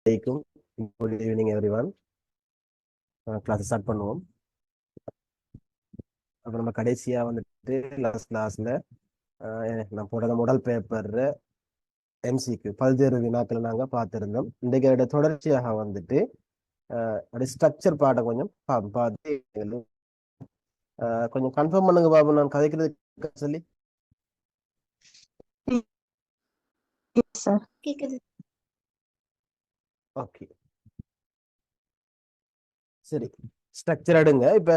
அலைக்கும். Good evening everyone. Class start பண்ணுவோம். அப்போ நம்ம கடைசியா வந்துட்டு லாஸ்ட் கிளாஸ்ல நான் போட்ட முதல் பேப்பர் எம்சிக்கு பல்வேறு வினாக்களை நாங்கள் பார்த்துருந்தோம். இன்றைக்கு அதோட தொடர்ச்சியாக வந்துட்டு அப்படி ஸ்ட்ரக்சர் பாடம் கொஞ்சம் பார்த்து கொஞ்சம் கன்ஃபார்ம் பண்ணுங்க பாபு, நான் கதைக்கிறதுக்கு சொல்லி. ஓகே சரி, ஸ்ட்ரக்சர் எடுங்க. இப்ப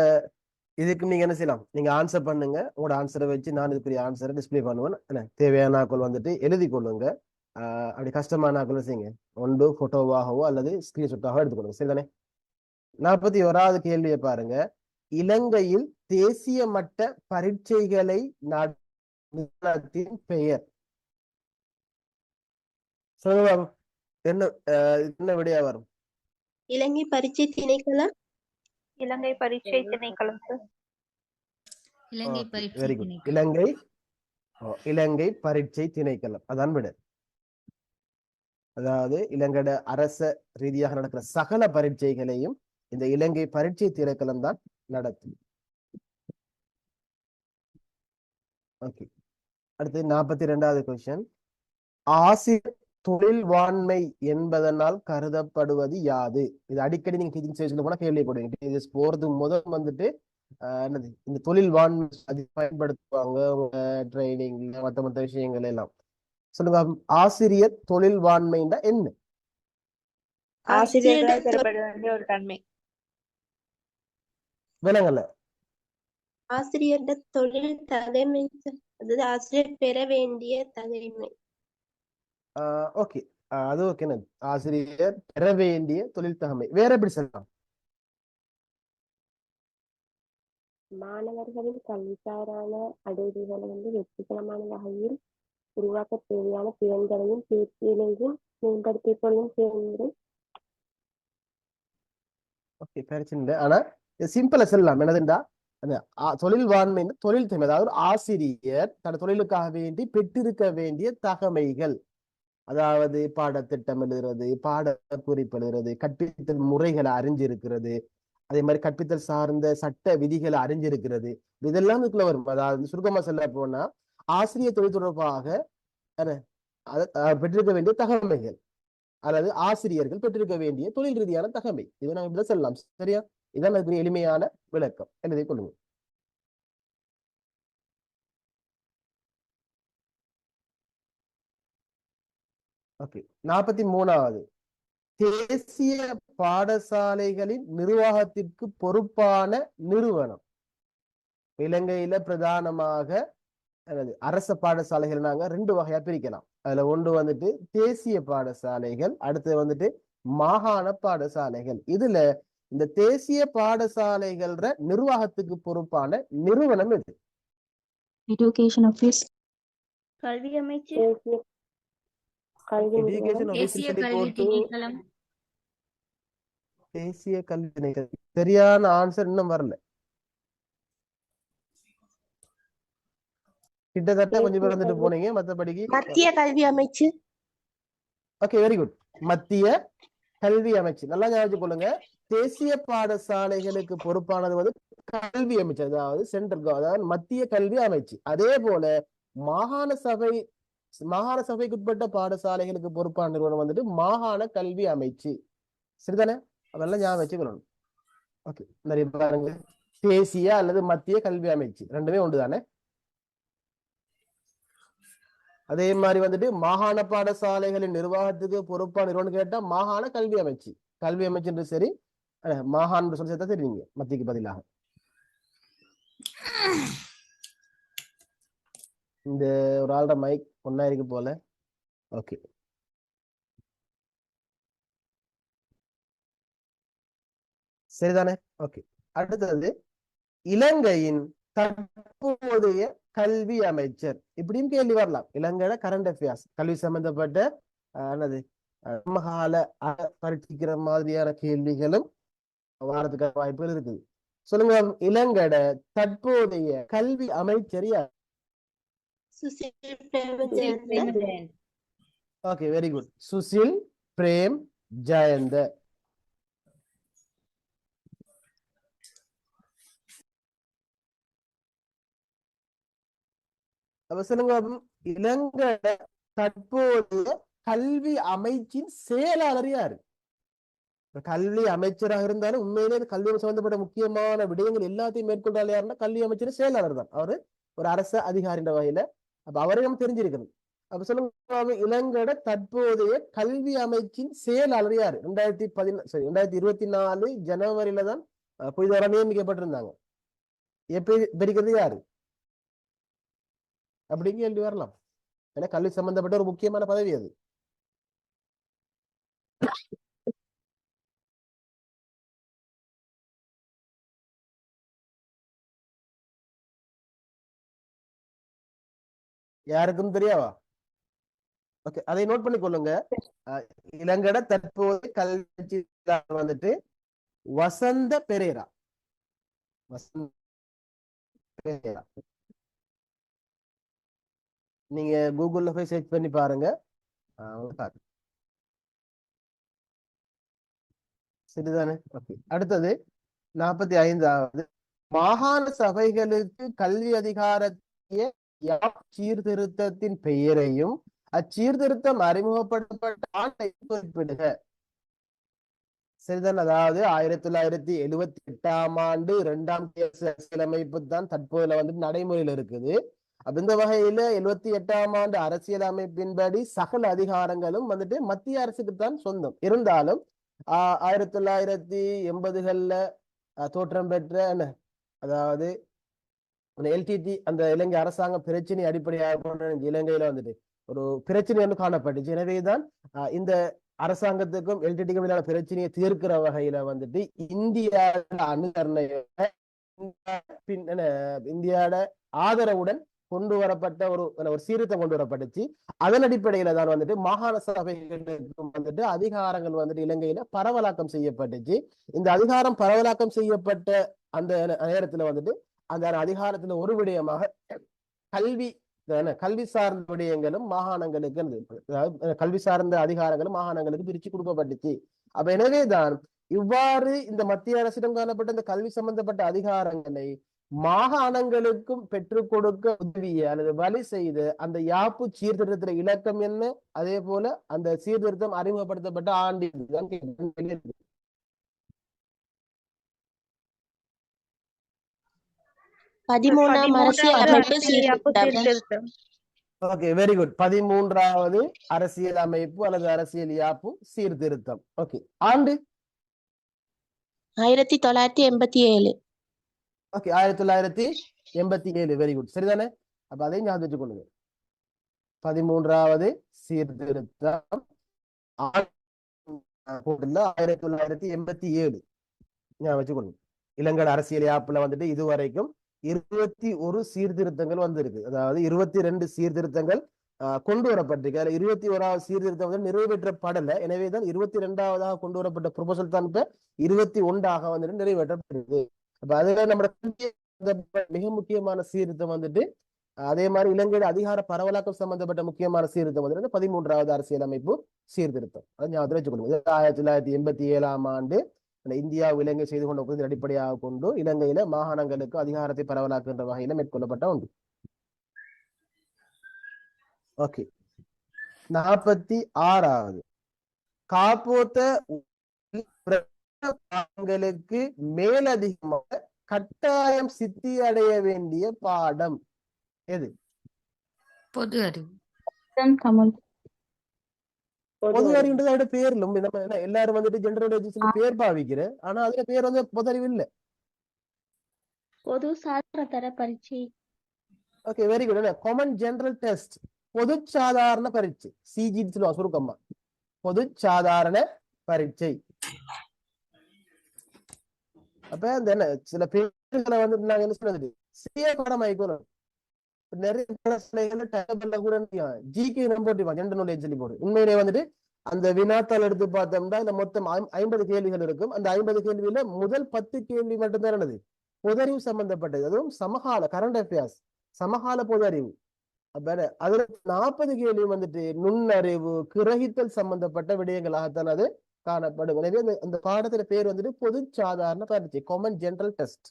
இதுக்கு நீங்க என்ன செய்யலாம், நீங்க ஆன்சர் பண்ணுங்க. உங்களோட ஆன்சரை வச்சு நான் இதுக்குரிய ஆன்சரை டிஸ்பிளே பண்ணுவேன். என்ன தேவையான ஆக்கள் வந்துட்டு எழுதி கொள்ளுங்க. அப்படி கஷ்டமான ஆக்கள் செய்யுங்க, ஒன்று போட்டோவாகவோ அல்லது ஸ்கிரீன்ஷாட்டாகவோ எடுத்துக்கொள்ளுங்க. சரிதானே? 41வது கேள்வியை பாருங்க. இலங்கையில் தேசிய மட்ட பரீட்சைகளை நிறுவனத்தின் பெயர் சொல்லுங்க. என்ன என்ன விடையா வரும்? இலங்கை பரீட்சை திணைக்களம். இலங்கை பரீட்சை திணைக்களம் சார். Very good. இலங்கை பரீட்சை திணைக்களம் அதான் விட. அதாவது இலங்கையோட அரச ரீதியாக நடக்கிற சகல பரீட்சைகளையும் இந்த இலங்கை பரீட்சை திணைக்களம் தான் நடத்தும். ஓகே, அடுத்து 42வது கொஸ்டின். ஆசிரியர் தொழில்வாண்மை என்பதனால் கருதப்படுவது யாது? இது அடிக்கடி நீங்க டீச்சிங் ஸ்டேஜ்ல போனா கேள்விப்படுவீங்க. போறது முதல் வந்துட்டு என்னது, இந்த தொழில்வாண்மை அது பயன்படுத்துவாங்க ட்ரைனிங்ல மற்ற விஷயங்கள் எல்லாம். சொல்லுங்க, ஆசிரியர் தொழில்வாண்மைன்னா என்ன? ஆசிரியர்கள் பெறப்பட வேண்டிய ஒரு தன்மை. விலங்கல்ல, ஆசிரியர் தொழில் தகைமை, அதாவது ஆசிரியர் பெற வேண்டிய தகைமை. ஓகே, அது ஓகே. ஆசிரியர் பெற வேண்டிய தொழில் தகமை வேற எப்படி சொல்லலாம்? மாணவர்களின் கல்விசாரான அடைவுகளை வெற்றிகரமான வகையில் உருவாக்க தேவையான திறன்களையும் தேர்ச்சிகளையும் மேம்படுத்திக் கொள்ளும் செயல்முறை. ஓகே, பிரச்சனை இல்லை. ஆனா சிம்பிளா சொல்லலாம். என்னதுண்டா, தொழில்வாண்மை தொழில் தகமை, அதாவது ஆசிரியர் தன் தொழிலுக்காக வேண்டி பெற்றிருக்க வேண்டிய தகமைகள். அதாவது பாடத்திட்டம் எழுதுறது, பாட குறிப்பு எழுதுறது, கற்பித்தல் முறைகளை அறிஞ்சிருக்கிறது, அதே மாதிரி கற்பித்தல் சார்ந்த சட்ட விதிகளை அறிஞ்சிருக்கிறது, இதெல்லாம் இதுக்குள்ள வரும். அதாவது சுருக்கமா சொல்ல போனா ஆசிரியர் தொழில் தொடர்பாக பெற்றிருக்க வேண்டிய தகமைகள் அல்லது ஆசிரியர்கள் பெற்றிருக்க வேண்டிய தொழில் ரீதியான தகமை. இதை நாங்கள் இப்படி சொல்லலாம். சரியா? இதான் அதுக்கு எளிமையான விளக்கம். எழுதி கொள்ளுங்க. ஓகே, 43வது. தேசிய பாடசாலைகளின் நிர்வாகத்திற்கு பொறுப்பான நிறுவனம். இலங்கையில பிரதானமாக அரச பாடசாலைகள் நாங்க 2 வகையா பிரிக்கலாம். அதுல ஒன்று வந்துட்டு தேசிய பாடசாலைகள், அடுத்து வந்துட்டு மாகாண பாடசாலைகள். இதுல இந்த தேசிய பாடசாலைகள் நிர்வாகத்துக்கு பொறுப்பான நிறுவனம் எது? Education office. கல்வி அமைச்சு. தேசிய கல்வி திணைக்களம். சரியான ஆன்சர் இன்னும் வரல. கிட்டத்தட்ட கொஞ்சம் பேர் வந்துட்டு போனீங்க. மற்றபடிக்கு மத்திய கல்வி அமைச்சு. Okay, very good. மத்திய கல்வி அமைச்சு. நல்லா ஞாபகம் கொள்ளுங்க. தேசிய பாடசாலைகளுக்கு பொறுப்பானது வந்து கல்வி அமைச்சு, அதாவது சென்ட்ரல், அதாவது மத்திய கல்வி அமைச்சு. அதே போல மாகாண சபைக்குட்பட்ட பாடசாலைகளுக்கு பொறுப்பான நிறுவனம் வந்துட்டு மாகாண கல்வி அமைச்சு. சரிதானே? அதெல்லாம் ஞாபகம் வச்சுக்கணும். ஓகே, நிறைய பாருங்க. தேசிய அல்லது மத்திய கல்வி அமைச்சு ரெண்டுமே ஒன்று தானே. அதே மாதிரி வந்துட்டு மாகாண பாடசாலைகளின் நிர்வாகத்துக்கு பொறுப்பான நிறுவனம் கேட்டா மாகாண கல்வி அமைச்சு. கல்வி அமைச்சு சரி, மாகாண சொல்லி சேர்த்தா தெரியுங்க மத்தியக்கு பதிலாக. இந்த ஒரு ஆளோட மைக் ஒன்னா இருக்கு போல. ஓகே, சரிதானே? ஓகே, அடுத்தது இலங்கையின் தற்போதைய கல்வி அமைச்சர். இப்படியும் கேள்வி வரலாம். இலங்கையோட கரண்ட் அஃபேர்ஸ், கல்வி சம்பந்தப்பட்ட என்னது சமகால பரீட்சிக்கிற மாதிரியான கேள்விகளும் வாரத்துக்கான வாய்ப்புகள் இருக்குது. சொல்லுங்க, இலங்கையோட தற்போதைய கல்வி அமைச்சர் யார்? Okay, very good. Susil Prem Jayantha. அப்ப சொல்லுங்க, இலங்கை தற்போதைய கல்வி அமைச்சின் செயலாளர் யாரு? கல்வி அமைச்சராக இருந்தாலும் உண்மையிலே கல்வி சம்பந்தப்பட்ட முக்கியமான விடயங்கள் எல்லாத்தையும் மேற்கொண்டால் யாருன்னா கல்வி அமைச்சர் செயலாளர் தான். அவரு ஒரு அரச அதிகாரின்ற வகையில. அப்ப அவரையும் தெரிஞ்சிருக்கணும். அப்ப சொல்லுங்க, இலங்கையோட தற்போதைய கல்வி அமைச்சின் செயலாளர் யாரு? 2024 ஜனவரியில தான் புதிதாக நியமிக்கப்பட்டிருந்தாங்க. எப்ப பிரிக்கிறது யாரு அப்படிங்க கேள்வி வரலாம். ஏன்னா கல்வி சம்பந்தப்பட்ட ஒரு முக்கியமான பதவி அது. யாருக்கும் தெரியாவா? ஓகே, அதை நோட் பண்ணிக்கொள்ளுங்க. இலங்கையோட தற்போதைய கல்வி வந்துட்டு வசந்த பெரேரா. வசந்த பெரேரா. நீங்க கூகுள்ல போய் சர்ச் பண்ணி பாருங்க. சரிதானே? ஓகே, அடுத்தது 45வது மாகாண சபைகளுக்கு கல்வி அதிகாரத்திய சீர்திருத்தத்தின் பெயரையும் அச்சீர்திருத்தம் அறிமுகப்படுத்தப்பட்ட ஆண்டை குறிப்பிடுக. சரிதான். அதாவது 1978ஆம் ஆண்டு 2ஆம் அரசியலமைப்பு தான் தற்போதுல வந்து நடைமுறையில் இருக்குது. அப்ப இந்த வகையில 78ஆம் ஆண்டு அரசியலமைப்பின்படி சகல அதிகாரங்களும் வந்துட்டு மத்திய அரசுக்கு தான் சொந்தம். இருந்தாலும் 1980கள்ல தோற்றம் பெற்ற அதாவது எல்டிடி அந்த இலங்கை அரசாங்க பிரச்சனை அடிப்படையாக இலங்கையில வந்துட்டு ஒரு பிரச்சனை ஒன்று காணப்பட்டுச்சு. எனவேதான் இந்த அரசாங்கத்துக்கும் எல்டிடிக்கும் இல்லாத பிரச்சனையை தீர்க்கிற வகையில வந்துட்டு இந்தியாவோட அனுசரணையோட இந்தியாவோட ஆதரவுடன் கொண்டு வரப்பட்ட ஒரு சீர்திருத்தம் கொண்டு வரப்பட்டுச்சு. அதன் அடிப்படையில தான் வந்துட்டு மாகாண சபைகளுக்கும் வந்துட்டு அதிகாரங்கள் வந்துட்டு இலங்கையில பரவலாக்கம் செய்யப்பட்டுச்சு. இந்த அதிகாரம் பரவலாக்கம் செய்யப்பட்ட அந்த நேரத்துல வந்துட்டு அந்த அதிகாரத்துல ஒரு விடயமாக கல்வி சார்ந்த விடயங்களும் மாகாணங்களுக்கு, அதாவது கல்வி சார்ந்த அதிகாரங்களும் மாகாணங்களுக்கு பிரிச்சு கொடுக்கப்பட்டுச்சு. அப்ப எனவேதான் இவ்வாறு இந்த மத்திய அரசிடம் காணப்பட்ட இந்த கல்வி சம்பந்தப்பட்ட அதிகாரங்களை மாகாணங்களுக்கும் பெற்றுக் கொடுக்க உதவிய அல்லது வழி செய்து அந்த யாப்பு சீர்திருத்த இலக்கம் என்ன, அதே போல அந்த சீர்திருத்தம் அறிமுகப்படுத்தப்பட்ட ஆண்டு 13ஆம் அரசியலமைப்பு சீர்திருத்தம். Okay, very good. 13வது அரசியல் அமைப்பு அல்லது அரசியல் யாப்பு சீர்திருத்தம். ஓகே, ஆண்டு 1987. ஓகே, 1987. வெரி குட், சரிதானே? அப்ப அதையும் ஞாபகம் வச்சுக்கொள்ளுங்க. 13வது சீர்திருத்தம் 1987 ஞாபகம் வச்சுக்கொள்ளுங்க. இலங்கை அரசியல் யாப்புல வந்துட்டு இதுவரைக்கும் 21 சீர்திருத்தங்கள் வந்திருக்கு. அதாவது 22 சீர்திருத்தங்கள் கொண்டு வரப்பட்டிருக்கு. அதுல 21வது சீர்திருத்தம் வந்து நிறைவேற்றப்படல. எனவேதான் 22வதாக கொண்டு வரப்பட்ட ப்ரொபோசல் தான் இப்ப 21ஆக வந்துட்டு நிறைவேற்றப்படுது. அப்ப அதுல நம்ம மிக முக்கியமான சீர்திருத்தம் வந்துட்டு அதே மாதிரி இலங்கையோட அதிகார பரவலாக்கம் சம்பந்தப்பட்ட முக்கியமான சீர்திருத்தம் வந்து 13வது அரசியலமைப்பு சீர்திருத்தம். அது ஞாபகம் வச்சுக்கணும். 1987ஆம் ஆண்டு இந்தியா இலங்கை செய்து கொண்ட ஒப்பந்தத்தை அடிப்படையாக கொண்டு இலங்கையில மாகாணங்களுக்கு அதிகாரத்தை பரவலாக்குகின்ற வகையில மேற்கொள்ளப்பட்ட ஒன்று. ஓகே, 46வது காப்போத்த மேலதிகமாக கட்டாயம் சித்தி அடைய வேண்டிய பாடம் எது? பொது அறிவு. பொது அறிவுன்றதோட பேர் எல்லாரும் வந்துட்டு ஜெனரல் எஜுகேஷன் பேர் பாவிக்கிற, ஆனா அதுல பேர் வந்து பொது அறிவு இல்ல. பொது சாதாரண பரீட்சை. Okay, very good. Common general test, பொது சாதாரண பரீட்சை, சிஜின்னு சொல்லுவாங்க சுருக்கமா, பொது சாதாரண பரீட்சை. அப்ப அந்த சில பேர்களை வந்து நாங்க என்ன சொல்றது சிறிய பாடம் ஆயிக்கணும். நிறைய கூட ஜிகே போட்டுவாங்க, ஜெனரல் நாலேஜ் சொல்லி போடு. உண்மையிலே வந்துட்டு அந்த வினாத்தாள் எடுத்து பார்த்தோம்னா இந்த மொத்தம் 50 கேள்விகள் இருக்கும். அந்த 50 கேள்வியில முதல் 10 கேள்வி மட்டும்தான் என்னது பொது அறிவு சம்பந்தப்பட்டது. அதுவும் சமகால கரண்ட் அஃபேர்ஸ், சமகால பொது அறிவு. அப்ப அதுல 40 கேள்வி வந்துட்டு நுண்ணறிவு கிரகித்தல் சம்பந்தப்பட்ட விடயங்களாகத்தான் அது காணப்படும். எனவே அந்த பாடத்துல பேர் வந்துட்டு பொது சாதாரண பரீட்சை, காமன் ஜெனரல் டெஸ்ட்.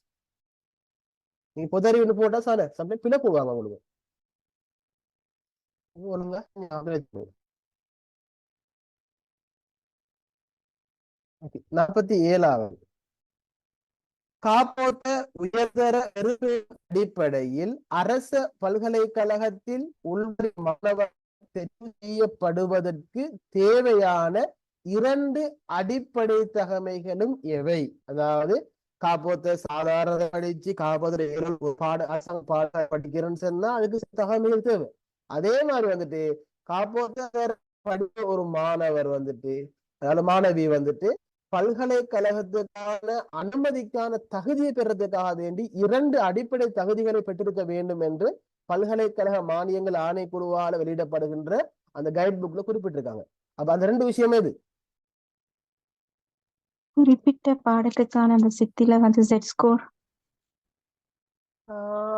நீங்க பொது அறிவுன்னு போட்டா சால சம்டைம் பிழை போடுவாங்க உங்களுக்கு. ஒழுங்கா ஞாபகம் வச்சுக்கோங்க. 47வது காப்போத்த உயர்தர அடிப்படையில் அரச பல்கலைக்கழகத்தில் உள்வரி மாணவர் தெரிவு செய்யப்படுவதற்கு தேவையான 2 அடிப்படை தகமைகளும் எவை? அதாவது காப்போத்த சாதாரண படிச்சு காப்போத்த பாட படிக்கிறேன்னு சொன்னா அதுக்கு தகமைகள் தேவை. அதே மாதிரி வந்துட்டு காப்போத்த படித்த ஒரு மாணவர் வந்துட்டு, அதாவது மாணவி வந்துட்டு பல்கலைக்கழகத்துக்கான அனுமதிக்கான தகுதியை பெறதுக்காக வேண்டி 2 அடிப்படை தகுதிகளை பெற்றிருக்க வேண்டும் என்று பல்கலைக்கழக மானியங்கள் ஆணைக்குழுவால் வெளியிடப்படுகின்ற அந்த கைட் புக்ல குறிப்பிட்டிருக்காங்க. அப்ப அந்த 2 விஷயமே இது. குறிப்பிட்ட பாடத்துக்கான அந்த சித்தில வந்து செட் ஸ்கோர்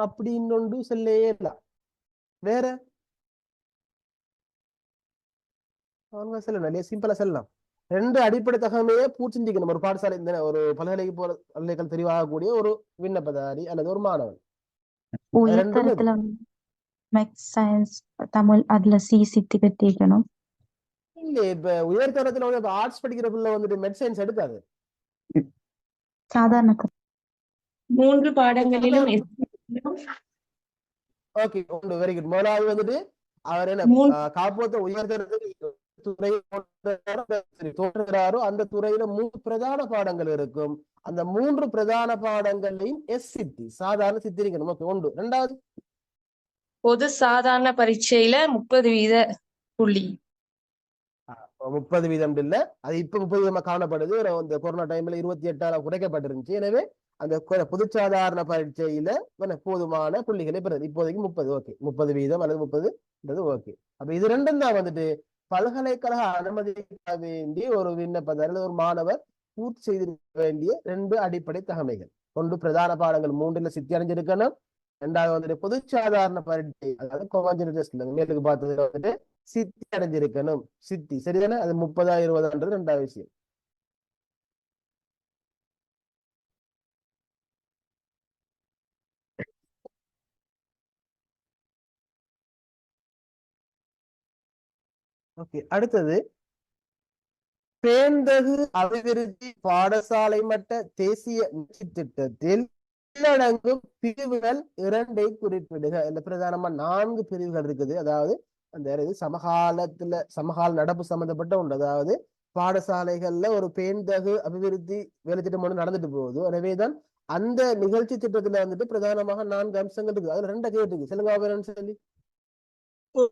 அப்படி இன்னொன்று சொல்லவே இல்லை. வேற அவங்க சொல்லலாம், சிம்பிளா சொல்லலாம். 2 அடிப்படை தகமையை பூச்சிஞ்சிக்கணும் ஒரு பாடசாலை, இந்த ஒரு பல்கலைக்கு போற பல்கலைக்கழகம் தெரிவாகக்கூடிய ஒரு விண்ணப்பதாரி அல்லது ஒரு மாணவன். உயர்தரத்துல மேக்ஸ் சயின்ஸ் தமிழ் அதுல சித்தி பெற்றிருக்கணும். இல்ல இப்ப உயர்தரத்துல வந்து ஆர்ட்ஸ் படிக்கிற பிள்ளை வந்துட்டு மெட் சயின்ஸ் எடுக்காது. சாதாரண 3 பாடங்களிலும் ஓகே, வெரி குட். முதலாவது வந்துட்டு அவர் என்ன காப்போத்த உயர்தரத்துக்கு துறை தோன்றுகிறாரோ அந்த துறையில 3 பிரதான பாடங்கள் இருக்கும். அந்த 3 பிரதான பாடங்களையும் சித்தி சாதாரண சித்திரிக்கணும். ஓகே, 1. 2வது பொது சாதாரண பரீட்சையில 30% புள்ளி. 30% இல்ல, அது இப்ப 30% காணப்படுது. இந்த கொரோனா டைம்ல 28 குறைக்கப்பட்டிருந்துச்சு. எனவே அந்த பொது சாதாரண பரீட்சையில போதுமான புள்ளிகளை பெறுது. இப்போதைக்கு 30. ஓகே, 30% அல்லது 30 ஓகே. அப்ப இது 2ம் தான் வந்துட்டு பல்கலைக்கழக அனுமதிக்க வேண்டிய ஒரு விண்ணப்பதாரி ஒரு மாணவர் பூர்த்தி செய்திருக்க வேண்டிய 2 அடிப்படை தகமைகள். 1 பிரதான பாடங்கள் 3ல சித்தி அடைஞ்சிருக்கணும். 2வது வந்துட்டு பொது சாதாரண பரீட்சை, அதாவது காமன் டெஸ்ட்ல மேலுக்கு பார்த்ததுல வந்துட்டு சித்தி அடைஞ்சிருக்கணும். சித்தி சரிதானே? அது 30 20 2வது விஷயம். ஓகே, அடுத்தது பேந்தகு அபிவிருத்தி பாடசாலை மட்ட தேசிய திட்டத்தில் உள்ளடங்கும் பிரிவுகள் 2ஐ குறிப்பிடுக. இந்த பிரதானமா 4 பிரிவுகள் இருக்குது. அதாவது அந்த சமகால நடப்பு சம்பந்தப்பட்ட ஒன்று. அதாவது பாடசாலைகள்ல ஒரு பேந்தகு அபிவிருத்தி வேலை திட்டம் ஒன்று நடந்துட்டு போகுது. எனவேதான் அந்த நிகழ்ச்சி திட்டத்துல வந்துட்டு பிரதானமாக 4 அம்சங்கள் இருக்குது. அதுல 2 கேட்டுருக்கு. சொல்லுங்க சொல்லி.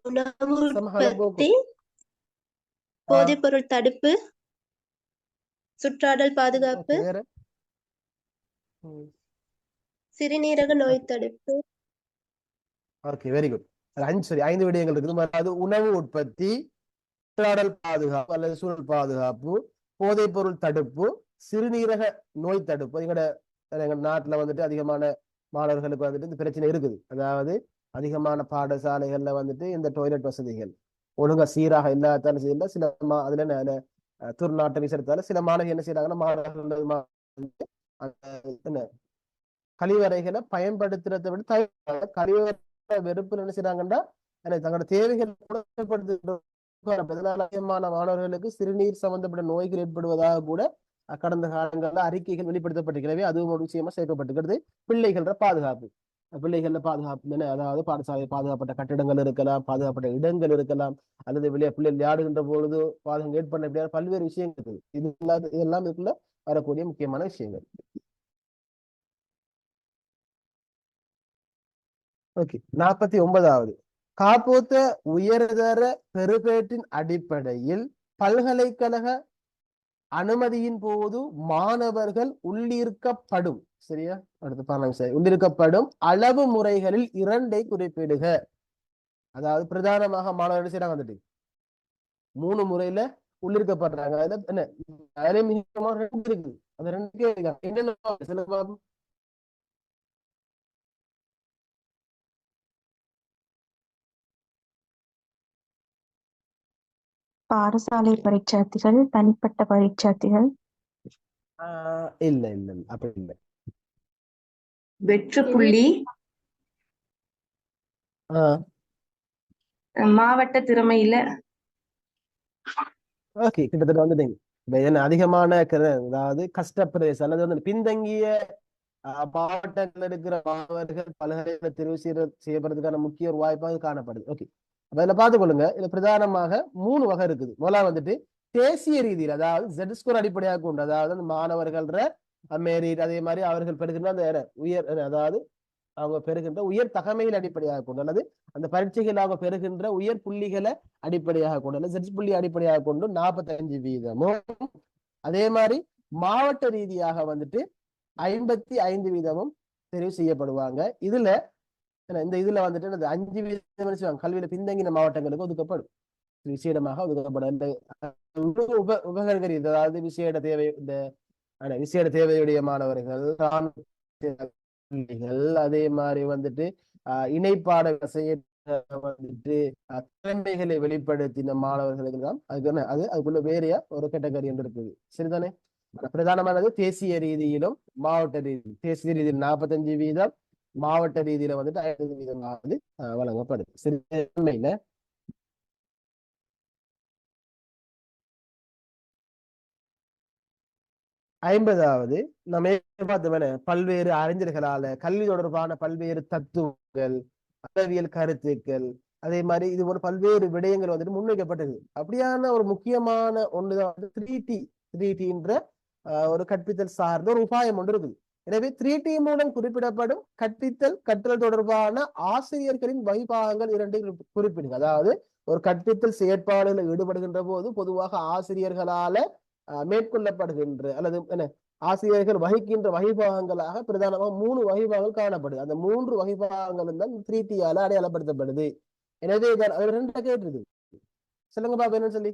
உணவு உற்பத்தி, போதைப்பொருள் தடுப்பு, சுற்றாடல் பாதுகாப்பு, சிறுநீரக நோய் தடுப்பு. Okay, very good. 5 விடயங்கள் இருக்குது. அது உணவு உற்பத்தி, சுற்றாடல் பாதுகாப்பு அல்லது சூழல் பாதுகாப்பு, போதைப் பொருள் தடுப்பு, சிறுநீரக நோய் தடுப்பு. எங்க நாட்டுல வந்துட்டு அதிகமான மாணவர்களுக்கு வந்துட்டு இந்த பிரச்சனை இருக்குது. அதாவது அதிகமான பாடசாலைகள்ல வந்துட்டு இந்த டாய்லெட் வசதிகள் ஒழுங்கா சீராக இல்லாதாலும் செய்யல. சில அதுல துர்நாட்ட விசாரித்தால சில மாணவர்கள் என்ன செய்யறாங்கன்னா, மாணவர்கள் என்ன கழிவறைகளை பயன்படுத்துறதை விட கழிவறை வெறுப்பு என்ன செய்யறாங்கன்னா தங்களோட தேவைகள் அதிகமான மாணவர்களுக்கு சிறுநீர் சம்பந்தப்பட்ட நோய்கள் ஏற்படுவதாக கூட கடந்த காலங்களில் அறிக்கைகள் வெளிப்படுத்தப்பட்டிருக்கிறவே அதுவும் ஒரு விஷயமா சேர்க்கப்பட்டிருக்கிறது. பிள்ளைகள பாதுகாப்பு அதாவது பாடசாலை பாதுகாப்பட்ட கட்டிடங்கள் இருக்கலாம், பாதுகாப்பட்ட இடங்கள் இருக்கலாம், அல்லது பிள்ளை விளையாடுகின்ற பொழுது பாதகம் ஏற்பட பல்வேறு விஷயங்கள் இருக்குது. இதெல்லாம் இதுக்குள்ள வரக்கூடிய முக்கியமான விஷயங்கள். ஓகே, 49வது காப்போத்த உயர்தர பெறுபேற்றின் அடிப்படையில் பல்கலைக்கழக அனுமதியின் போது மாணவர்கள் உள்ளிருக்கப்படும், சரியா? அடுத்து 14 உள்ளிருக்கப்படும் அளவு முறைகளில் 2ஐ குறிப்பிடுக. அதாவது பிரதானமாக மாணவர்கள் செய்யறாங்க வந்துட்டு 3 முறையில உள்ளிருக்கப்படுறாங்க. அதுல என்ன அதுல முக்கியமா 2 இருக்கு. அந்த 2 என்னென்ன பாடசாலை பரீட்சார்த்திகள், தனிப்பட்ட பரீட்சார்த்திகள், இல்ல இல்ல இல்ல, அப்படி இல்லை. வெற்று எது புள்ளி, ஆஹ் மாவட்ட திறமையில ஓகே, கிட்டத்தட்ட வந்துட்டீங்க. இப்ப என்ன அதிகமான அதாவது கஷ்டப்பிரதேசம் அல்லது வந்து பின்தங்கிய மாவட்டத்தில் இருக்கிற மாணவர்கள் பல்கலைக்கழக தெரிவு செய்யப்படுறதுக்கான முக்கிய ஒரு வாய்ப்பாக காணப்படுது. ஓகே, அப்ப இதுல பார்த்துக்கொள்ளுங்க. இதுல பிரதானமாக 3 வகை இருக்குது. முதல்ல வந்துட்டு தேசிய ரீதியில், அதாவது Z ஸ்கோர் அடிப்படையாக கொண்டு, அதாவது அந்த மாணவர்கள மெரிட், அதே மாதிரி அவர்கள் பெறுகின்ற அந்த உயர், அதாவது அவங்க பெறுகின்ற உயர் தகமையில் அடிப்படையாக கொண்டு, அல்லது அந்த பரீட்சைகள் அவங்க பெறுகின்ற உயர் புள்ளிகளை அடிப்படையாக கொண்டு, அல்லது Z புள்ளி அடிப்படையாக கொண்டு 45%. அதே மாதிரி மாவட்ட ரீதியாக வந்துட்டு 55% தெரிவு செய்யப்படுவாங்க. இதுல இதுல வந்துட்டு 5% கல்வியில பின்தங்கின மாவட்டங்களுக்கு ஒதுக்கப்படும், விசேடமாக ஒதுக்கப்படும். இந்த உபகரண, அதாவது விசேட தேவை, இந்த விசேட தேவையுடைய மாணவர்கள், அதே மாதிரி வந்துட்டு இணைப்பாட செய்ய வந்துட்டு திறமைகளை வெளிப்படுத்தின மாணவர்களுக்கு தான் அதுக்குள்ள வேறைய ஒரு கேட்டகரி என்று இருக்குது. சரிதானே? பிரதானமானது தேசிய ரீதியிலும் மாவட்ட ரீதியிலும். தேசிய ரீதியில் 45%, மாவட்ட ரீதியில வந்துட்டு 50% வழங்கப்படுது. சரியில்ல? ஐம்பதாவது நம்ம பார்த்தோம்னா பல்வேறு அறிஞர்களால கல்வி தொடர்பான பல்வேறு தத்துவங்கள், அறிவியல் கருத்துக்கள், அதே மாதிரி இது போல பல்வேறு விடயங்கள் வந்துட்டு முன்வைக்கப்பட்டது. அப்படியான ஒரு முக்கியமான ஒண்ணுதான் வந்து 3T ஒரு கற்பித்தல் சார்ந்த ஒரு உபாயம் ஒன்று இருக்குது. எனவே 3T மூலம் குறிப்பிடப்படும் கற்றல் தொடர்பான ஆசிரியர்களின் வகைபாகங்கள் 2 குறிப்பிடுங்க. அதாவது ஒரு கற்பித்தல் செயற்பாடுகளில் ஈடுபடுகின்ற போது பொதுவாக ஆசிரியர்களால மேற்கொள்ளப்படுகின்ற அல்லது என்ன ஆசிரியர்கள் வகிக்கின்ற வகைபாகங்களாக பிரதானமாக 3 வகைபாகங்கள் காணப்படுது. அந்த 3 வகைபாகங்களும் தான் 3T-ஆல அடையாளப்படுத்தப்படுது. எனவே அது 2 கேட்டிருக்கு. சொல்லுங்க பாப்பா, என்ன சொல்லி?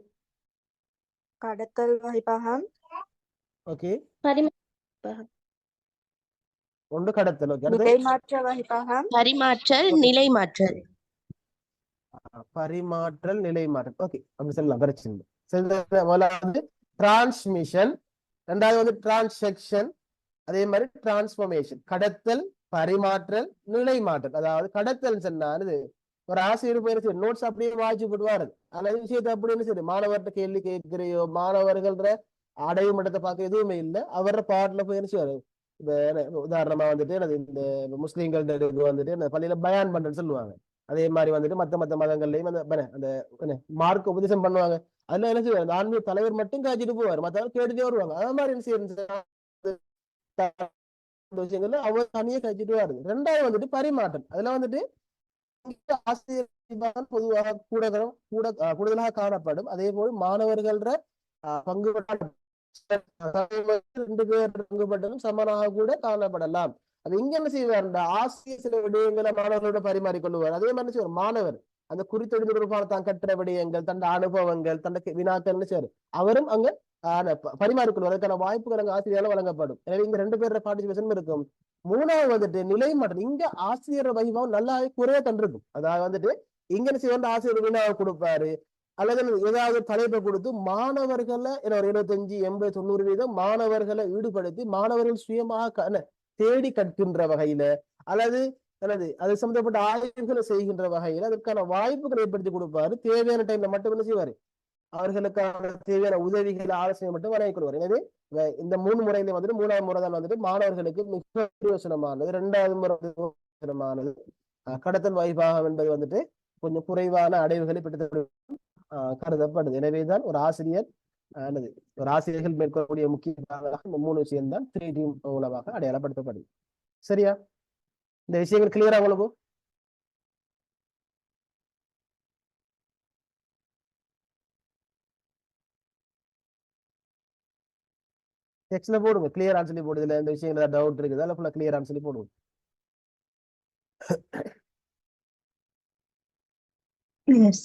கடத்தல் வகைபாகம், ஓகே, பரிமாற்றம் ஒன்று கடத்தல். ஓகே, நிலைமாற்ற வகைபாகம், பரிமாற்றல், நிலைமாற்றல். பரிமாற்றல், நிலைமாற்றல். ஓகே, அப்படி சொல்லலாம், பிரச்சனை இல்லை. முதலாவது டிரான்ஸ்மிஷன், ரெண்டாவது வந்து டிரான்சாக்ஷன், அதே மாதிரி டிரான்ஸ்பர்மேஷன். கடத்தல், பரிமாற்றல், நிலைமாற்றல். அதாவது கடத்தல் சொன்னாரு ஒரு ஆசிரியர் போய் நோட்ஸ் அப்படியே வாய்ச்சி போடுவாரு, அல்லது விஷயத்தை அப்படின்னு சரி மாணவர்கிட்ட கேள்வி கேட்கிறையோ, மாணவர்கள அடைவு மட்டத்தை பார்க்க எதுவுமே இல்லை, அவர பாட்டுல போய் என்ன இந்த உதாரணமா வந்துட்டு இந்த முஸ்லீம்கள் வந்துட்டு பள்ளியில பயான் பண்றேன்னு சொல்லுவாங்க. அதே மாதிரி வந்துட்டு மத்த மதங்கள்லயும் அந்த மார்க் உபதேசம் பண்ணுவாங்க. அதுல என்ன செய்வார், அந்த ஆன்மீக தலைவர் மட்டும் காய்ச்சிட்டு போவார், மத்தவங்க கேட்டுட்டே வருவாங்க. அது மாதிரி விஷயங்கள்ல அவர் தனியே காய்ச்சிட்டு வருது. ரெண்டாவது வந்துட்டு பரிமாற்றம். அதுல வந்துட்டு ஆசிரியர் பொதுவாக கூடுதலாக காணப்படும். அதே போல் மாணவர்கள பங்கு 2 பேர் பங்குபட்டதும் சமனாக கூட காணப்படலாம். அது இங்க என்ன செய்வார், இந்த ஆசிரியர் சில விடயங்களை மாணவர்களோட பரிமாறிக்கொள்வார். அதே மாதிரி செய்வார் மாணவர் அந்த குறித்தொழில் தொடர்பான தான் கற்ற விடயங்கள், தன் அனுபவங்கள், தன் வினாக்கள் செய்வார். அவரும் அங்க பரிமாறிக்கொள்வார். அதுக்கான வாய்ப்புகள் அங்க ஆசிரியரால் வழங்கப்படும். எனவே இந்த 2 பேரோட பார்ட்டிசிபேஷன் இருக்கும். மூணாவது வந்துட்டு நிலை மாற்றம். இங்க ஆசிரியர் வைபவம் நல்லாவே குறைய தண்டிருக்கும். அதாவது வந்துட்டு இங்க என்ன செய்வார், ஆசிரியர் வினாவை கொடுப்பாரு, அல்லது ஏதாவது தலைப்பை கொடுத்து மாணவர்களை ஒரு 75, 80, 90% மாணவர்களை ஈடுபடுத்தி மாணவர்கள் சுயமாக தேடி கற்கின்ற வகையில, அல்லது அது சம்பந்தப்பட்ட ஆய்வுகளை செய்கின்ற வகையில அதற்கான வாய்ப்புகளை ஏற்படுத்தி கொடுப்பாரு. தேவையான டைம்ல மட்டும் என்ன செய்வாரு, அவர்களுக்கான தேவையான உதவிகள், ஆலோசனை மட்டும் வழங்கிக் கொள்வார். எனவே இந்த 3 முறையில வந்துட்டு 3வது முறை தான் வந்துட்டு மாணவர்களுக்கு மிக பிரயோசனமானது. 2வது முறை பிரயோசனமானது. கடத்தல் வைபாகம் என்பது வந்துட்டு கொஞ்சம் குறைவான அடைவுகளை பெற்று கருதப்படுது. எனவேதான் ஒரு ஆசிரியர்கள் மேற்கொள்ளக்கூடிய முக்கிய இந்த 3 விஷயம் தான் 3T மூலமாக அடையாளப்படுத்தப்படுது. சரியா? இந்த விஷயங்கள் கிளியரா உங்களுக்கு? டெக்ஸ்ட்ல போடுங்க, கிளியர் ஆன்சர் போடுது. இல்ல இந்த விஷயங்கள் டவுட் இருக்குது, அல்ல ஃபுல்லா கிளியர் ஆன்சர் போடுவோம். Yes.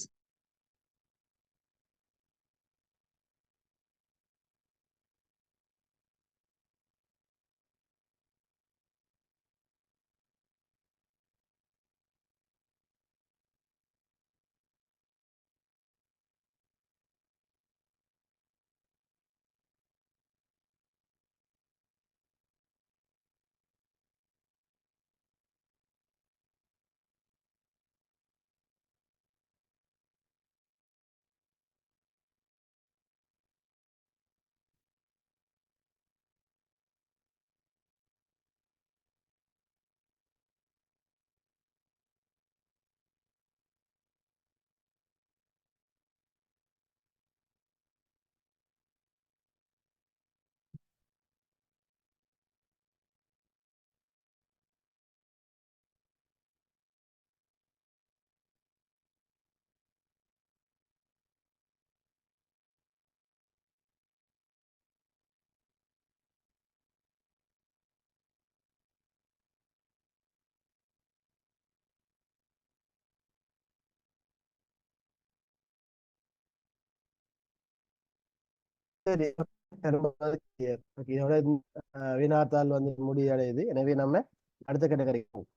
சரி. ஓகே, இதோட வினாத்தாள் வந்து முடிவடையுது. எனவே நம்ம அடுத்த கேட்டகரி போவோம்.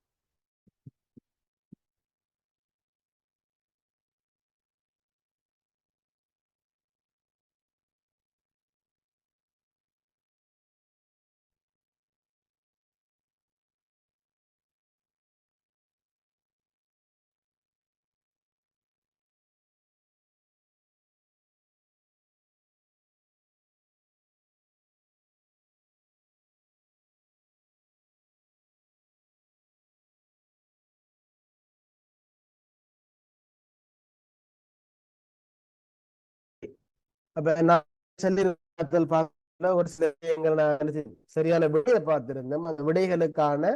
அப்ப நான் சொல்லியிருந்தல் பார்க்கல ஒரு சில விஷயங்கள் நான் சரியான விடையை பார்த்திருந்தேன். அந்த விடைகளுக்கான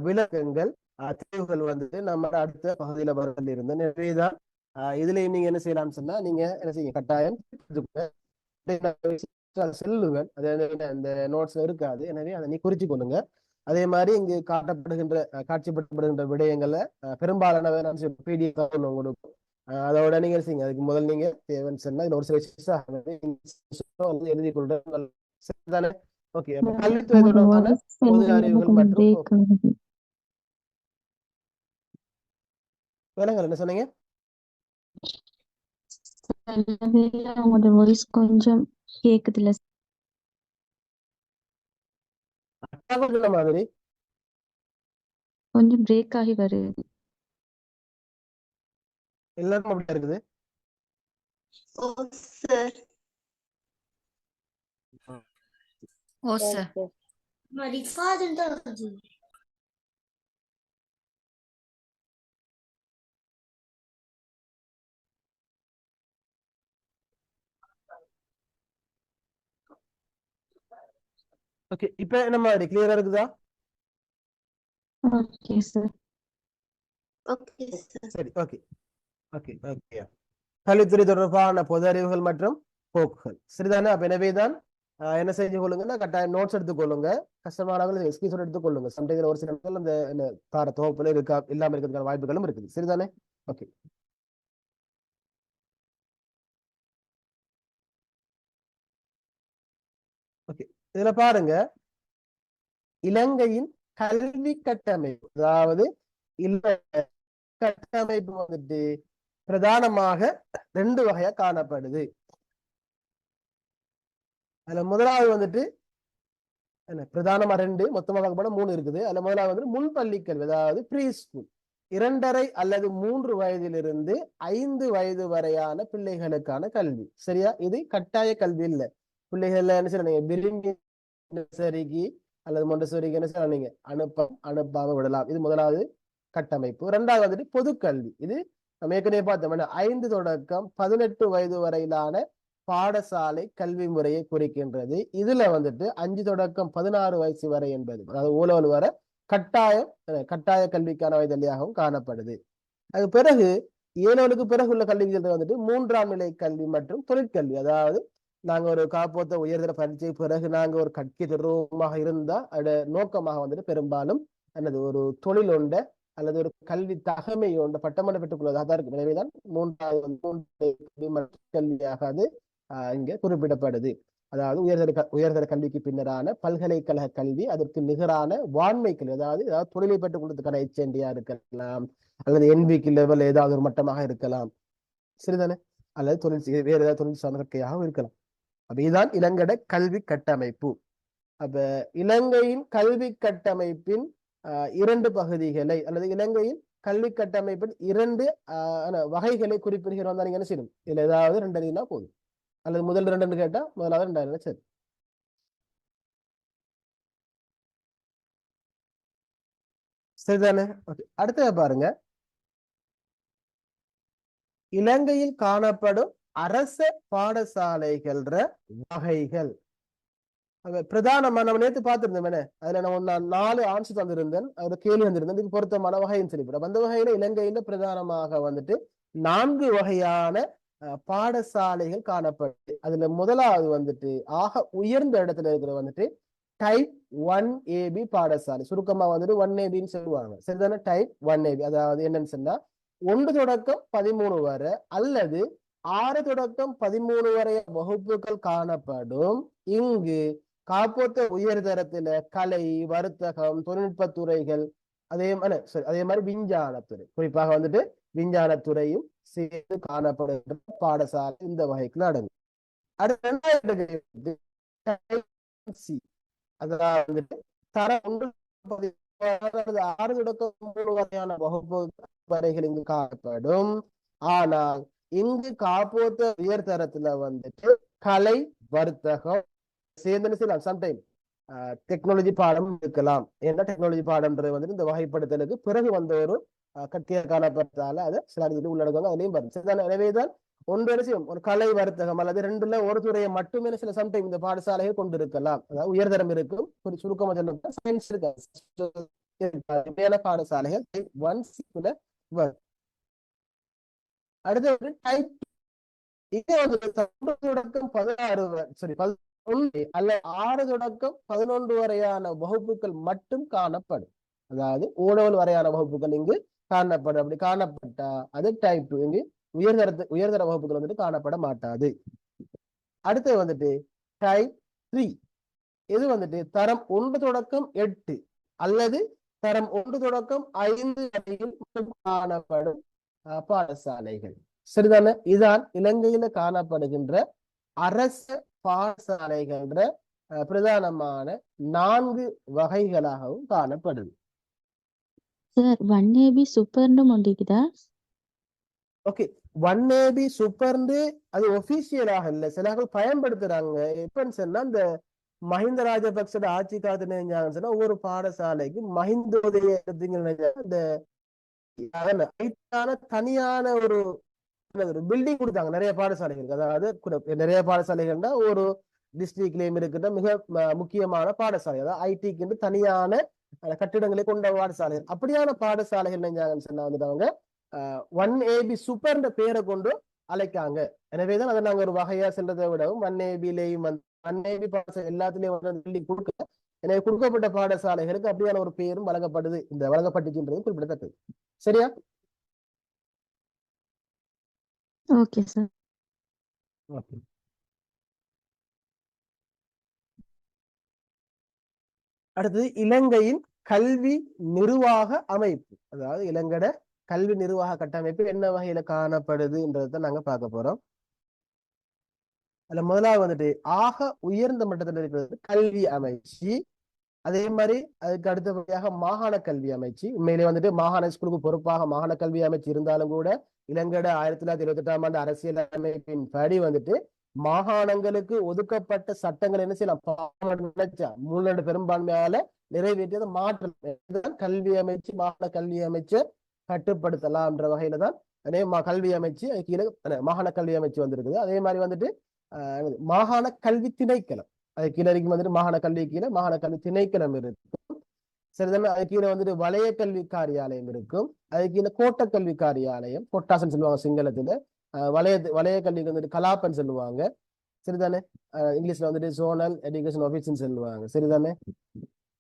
விளக்கங்கள் தீர்வுகள் வந்துட்டு நம்ம அடுத்த பகுதியில வரல இருந்தேன். எனவேதான் இதுலயும் நீங்க என்ன செய்யலாம்னு சொன்னா நீங்க என்ன செய்ய கட்டாயம் செல்லுவேன். அது அந்த நோட்ஸ்ல இருக்காது. எனவே அதை நீ குறிச்சு கொள்ளுங்க. அதே மாதிரி இங்கு காட்சிப்படுத்தப்படுகின்ற விடயங்களை பெரும்பாலானவை நான் PDF கொடுக்கும். அதோட நீங்க செய்யுங்க. அதுக்கு முதல் நீங்க தேவைன்னு சொன்னா இதுல ஒரு சில எழுதி கொள்றேன். சரிதானே? ஓகே. கல்வித்துறை தொடர்பான பொது அறிவுகள் மற்றும் விளங்கல் என்ன சொன்னீங்க? உங்களோட வாய்ஸ் கொஞ்சம் கேக்குதுல. சொன்ன மாதிரி கொஞ்சம் பிரேக் ஆகி வருது. எல்லாருக்கும் அப்படியா இருக்குது? ஓ சார். ஓ சார். ஓகே, இப்ப என்ன மாதிரி கிளியரா இருக்குதா? Okay sir. Okay sir. சரி. Okay okay okay. கல்வித்துறை தொடர்பான பொது அறிவுகள் மற்றும் போக்குகள் சரிதானே? அப்ப எனவேதான் என்ன செஞ்சு கொள்ளுங்கன்னா கட்டாயம் நோட்ஸ் எடுத்துக்கொள்ளுங்க. கஷ்டமானவர்கள் ஸ்கிரீன்ஷாட் எடுத்துக்கொள்ளுங்க. சம்டைம்ல ஒரு சில இடங்கள் அந்த தார தொகுப்புல இருக்கா இல்லாம இருக்கிறதுக்கான வாய்ப்புகளும் இருக்குது. சரிதானே? ஓகே. ஓகே, இதுல பாருங்க, இலங்கையின் கல்வி கட்டமைப்பு, அதாவது கட்டமைப்பு வந்துட்டு பிரதானமாக 2 வகையா காணப்படுது. அதுல முதலாவது வந்துட்டு என்ன பிரதானமா 2, மொத்தமாக கூட 3 இருக்குது. அதுல முதலாவது வந்து முன்பள்ளி கல்வி, அதாவது ப்ரீ ஸ்கூல், 2.5 அல்லது 3 வயதிலிருந்து 5 வயது வரையான பிள்ளைகளுக்கான கல்வி. சரியா? இது கட்டாய கல்வி இல்லை. பிள்ளைகள் என்ன செய்ய விரும்பி நர்சரிக்கு அல்லது மொண்டசரிக்கு என்ன செய்ய நீங்க அனுப்பாம விடலாம். இது முதலாவது கட்டமைப்பு. 2வது வந்துட்டு பொதுக்கல்வி. இது நம்ம ஏற்கனவே பார்த்தோம், 5 தொடக்கம் 18 வயது வரையிலான பாடசாலை கல்வி முறையை குறிக்கின்றது. இதுல வந்துட்டு 5 தொடக்கம் 16 வயசு வரை என்பது, அதாவது ஓலோல் வரை கட்டாய கல்விக்கான வயதல்லியாகவும் காணப்படுது. அது பிறகு ஏழோலுக்கு பிறகு உள்ள கல்விகள் வந்துட்டு 3ஆம் நிலை கல்வி மற்றும் தொழிற்கல்வி. அதாவது நாங்க ஒரு காப்போத்த உயர்தர பரீட்சை பிறகு நாங்க ஒரு கட்கி தொடர்பாக இருந்தா அதோட நோக்கமாக வந்துட்டு பெரும்பாலும் அல்லது ஒரு தொழில் ஒண்ட அல்லது ஒரு கல்வி தகமை ஒன்ற பட்டமன்ற பெற்றுக் கொள்வதாக இருக்கு. எனவேதான் 3வது கல்வியாக அது இங்க குறிப்பிடப்படுது. அதாவது உயர்தர கல்விக்கு பின்னரான பல்கலைக்கழக கல்வி, அதற்கு நிகரான வான்மை கல்வி, அதாவது தொழிலை பெற்றுக் கொள்வதற்கான HND-யா இருக்கலாம் அல்லது NVQ லெவல் ஏதாவது ஒரு மட்டமாக இருக்கலாம். சரிதானே? அல்லது வேறு ஏதாவது தொழில் சார்ந்த கற்கையாகவும் இருக்கலாம். அப்ப இதுதான் இலங்கையோட கல்வி கட்டமைப்பு. அப்ப இலங்கையின் கல்வி கட்டமைப்பின் 2 பகுதிகளை அல்லது இலங்கையின் கல்வி கட்டமைப்பின் 2 வகைகளை குறிப்பிடுகிறோம் தான் நீங்க என்ன செய்யணும். இதுல ஏதாவது 2 அறிவினா போதும், அல்லது முதல் 2 கேட்டா முதலாவது 2 சரி. சரிதானே? ஓகே, அடுத்த பாருங்க, இலங்கையில் காணப்படும் அரச பாடசாலைகள் வகைகள். பிரதானமா நம்ம நேற்று பார்த்திருந்தோம், அதுல நான் 4 ஆன்சர் தந்திருந்தேன், அதுல கேள்வி வந்திருந்தேன், இதுக்கு பொருத்தமான வகைன்னு சொல்லிவிடும். அந்த வகையில இலங்கையில பிரதானமாக வந்துட்டு 4 வகையான பாடசாலைகள் காணப்படுது. அதுல முதலாவது வந்துட்டு ஆக உயர்ந்த இடத்துல இருக்கிற வந்துட்டு டைப் 1AB பாடசாலை, சுருக்கமா வந்துட்டு 1ABன்னு சொல்லுவாங்க. சரிதானே? டைப் 1AB அதாவது என்னன்னு சொன்னா 1 தொடக்கம் 13 வரை அல்லது 6 தொடக்கம் 13 வரை வகுப்புகள் காணப்படும். இங்கு காப்போத்த உயர்தரத்துல கலை, வர்த்தகம், தொழில்நுட்பத்துறைகள் அதே மாதிரி விஞ்ஞானத்துறை, குறிப்பாக வந்துட்டு விஞ்ஞானத்துறையும் சேர்ந்து காணப்படுகின்ற பாடசாலை இந்த வகைக்குள்ள அடங்கும். அடுத்து அதாவது வந்துட்டு தரம் 6 தொடக்கம் 3 வரையான வகுப்பு வரைகள் இங்கு காணப்படும். ஆனால் இங்கு காப்போத்த உயர்தரத்துல வந்துட்டு கலை, வர்த்தகம் சேர்ந்து செய்யலாம். சம்டைம் டெக்னாலஜி பாடம் இருக்கலாம். ஏன்னா டெக்னாலஜி பாடம்ன்றது வந்துட்டு இந்த வகைப்படுத்தலுக்கு பிறகு வந்த ஒரு கட்டிய காணப்பட்டால அதை சில உள்ளடக்கம் அதுலயும் வரும். எனவேதான் ஒன்று செய்யும் ஒரு கலை, வர்த்தகம் அல்லது ரெண்டுல ஒரு துறையை மட்டுமே சில சம்டைம் இந்த பாடசாலைகள் கொண்டிருக்கலாம். அதாவது உயர்தரம் இருக்கும். ஒரு சுருக்கமா சொல்ல சயின்ஸ் இருக்க பாடசாலைகள் வரும். அடுத்து டைப் தொடக்கம் 16 அல்ல 6 தொடக்கம் 11 வரையான வகுப்புகள் மட்டும் காணப்படும். அதாவது ஓடவல் வரையான வகுப்புகள் இங்கு காணப்படும். அப்படி காணப்பட்டா அது டைப் 2. இங்கு உயர்தர வகுப்புகள் வந்துட்டு காணப்பட மாட்டாது. அடுத்து வந்துட்டு டைப் 3. இது வந்துட்டு தரம் 1 தொடக்கம் 8 அல்லது தரம் 1 தொடக்கம் 5 வரையில் மட்டும் காணப்படும் பாடசாலைகள். சரிதானே? இதான் இலங்கையில காணப்படுகின்ற அரச பாடசாலைகள் பிரதானமான 4 வகைகளாகவும் காணப்படுது. சார் 1AB சூப்பர்னு ஒன்றிக்குதா? ஓகே, 1AB சூப்பர்ந்து அது ஒபிஷியலாக இல்ல, சிலர்கள் பயன்படுத்துறாங்க. எப்பன்னு சொன்னா இந்த மஹிந்த ராஜபக்சோட ஆட்சி காலத்துல சொன்னா ஒவ்வொரு பாடசாலைக்கு மஹிந்தோதய இந்த தனியான ஒரு பில்டிங் கொடுத்தாங்க நிறைய பாடசாலைகளுக்கு. அதாவது நிறைய பாடசாலைகள்னா ஒரு டிஸ்ட்ரிக்ட்லயும் இருக்கின்ற மிக முக்கியமான பாடசாலை, அதாவது ஐடிக்கு தனியான கட்டிடங்களை கொண்ட பாடசாலைகள். அப்படியான பாடசாலைகள் சொன்னா வந்துட்டு அவங்க 1AB சூப்பர்ன்ற பேரை கொண்டு அழைக்காங்க. எனவேதான் அதை நாங்க ஒரு வகையா சென்றதை விடவும் 1ABலையும் 1AB பாடசாலை எல்லாத்துலயும் பில்டிங் கொடுக்க, எனவே கொடுக்கப்பட்ட பாடசாலைகளுக்கு அப்படியான ஒரு பேரும் வழங்கப்படுது, இந்த வழங்கப்பட்டுச்சுன்றது குறிப்பிடத்தக்கது. சரியா? Okay sir. அடுத்தது இலங்கையின் கல்வி நிர்வாக அமைப்பு. அதாவது இலங்கையோட கல்வி நிர்வாக கட்டமைப்பு என்ன வகையில காணப்படுதுன்றதை நாங்க பார்க்க போறோம். அதுல முதலாவது வந்துட்டு ஆக உயர்ந்த மட்டத்தில் இருக்கிறது கல்வி அமைச்சு. அதே மாதிரி அதுக்கு அடுத்தபடியாக மாகாண கல்வி அமைச்சு. உண்மையிலே வந்துட்டு மாகாண ஸ்கூலுக்கு பொறுப்பாக மாகாண கல்வி அமைச்சு இருந்தாலும் கூட இலங்கையோட 1928ஆம் ஆண்டு அரசியல் அமைப்பின் படி வந்துட்டு மாகாணங்களுக்கு ஒதுக்கப்பட்ட சட்டங்கள் என்ன செய்யலாம், நினைச்சா 3 பெரும்பான்மையால நிறைவேற்றியதை மாற்றம் கல்வி அமைச்சு மாகாண கல்வி அமைச்சை கட்டுப்படுத்தலாம்ன்ற வகையில தான் கல்வி அமைச்சு கீழே மாகாண கல்வி அமைச்சு வந்திருக்குது. அதே மாதிரி வந்துட்டு மாகாண கல்வி திணைக்களம், அது கீழே இருக்கும் வந்துட்டு மாகாண கல்வி கீழே மாகாண கல்வி திணைக்களம் இருக்கும். சரிதானே? அது கீழே வந்துட்டு வலய கல்வி காரியாலயம் இருக்கும். அது கீழே கோட்ட கல்வி காரியாலயம், கொட்டாசன் சொல்லுவாங்க சிங்களத்துல. வலய கல்விக்கு வந்துட்டு கலாப்பன் சொல்லுவாங்க. சரிதானே? இங்கிலீஷ்ல வந்துட்டு சோனல் எஜுகேஷன் ஆபீஸ்ன்னு சொல்லுவாங்க. சரிதானே?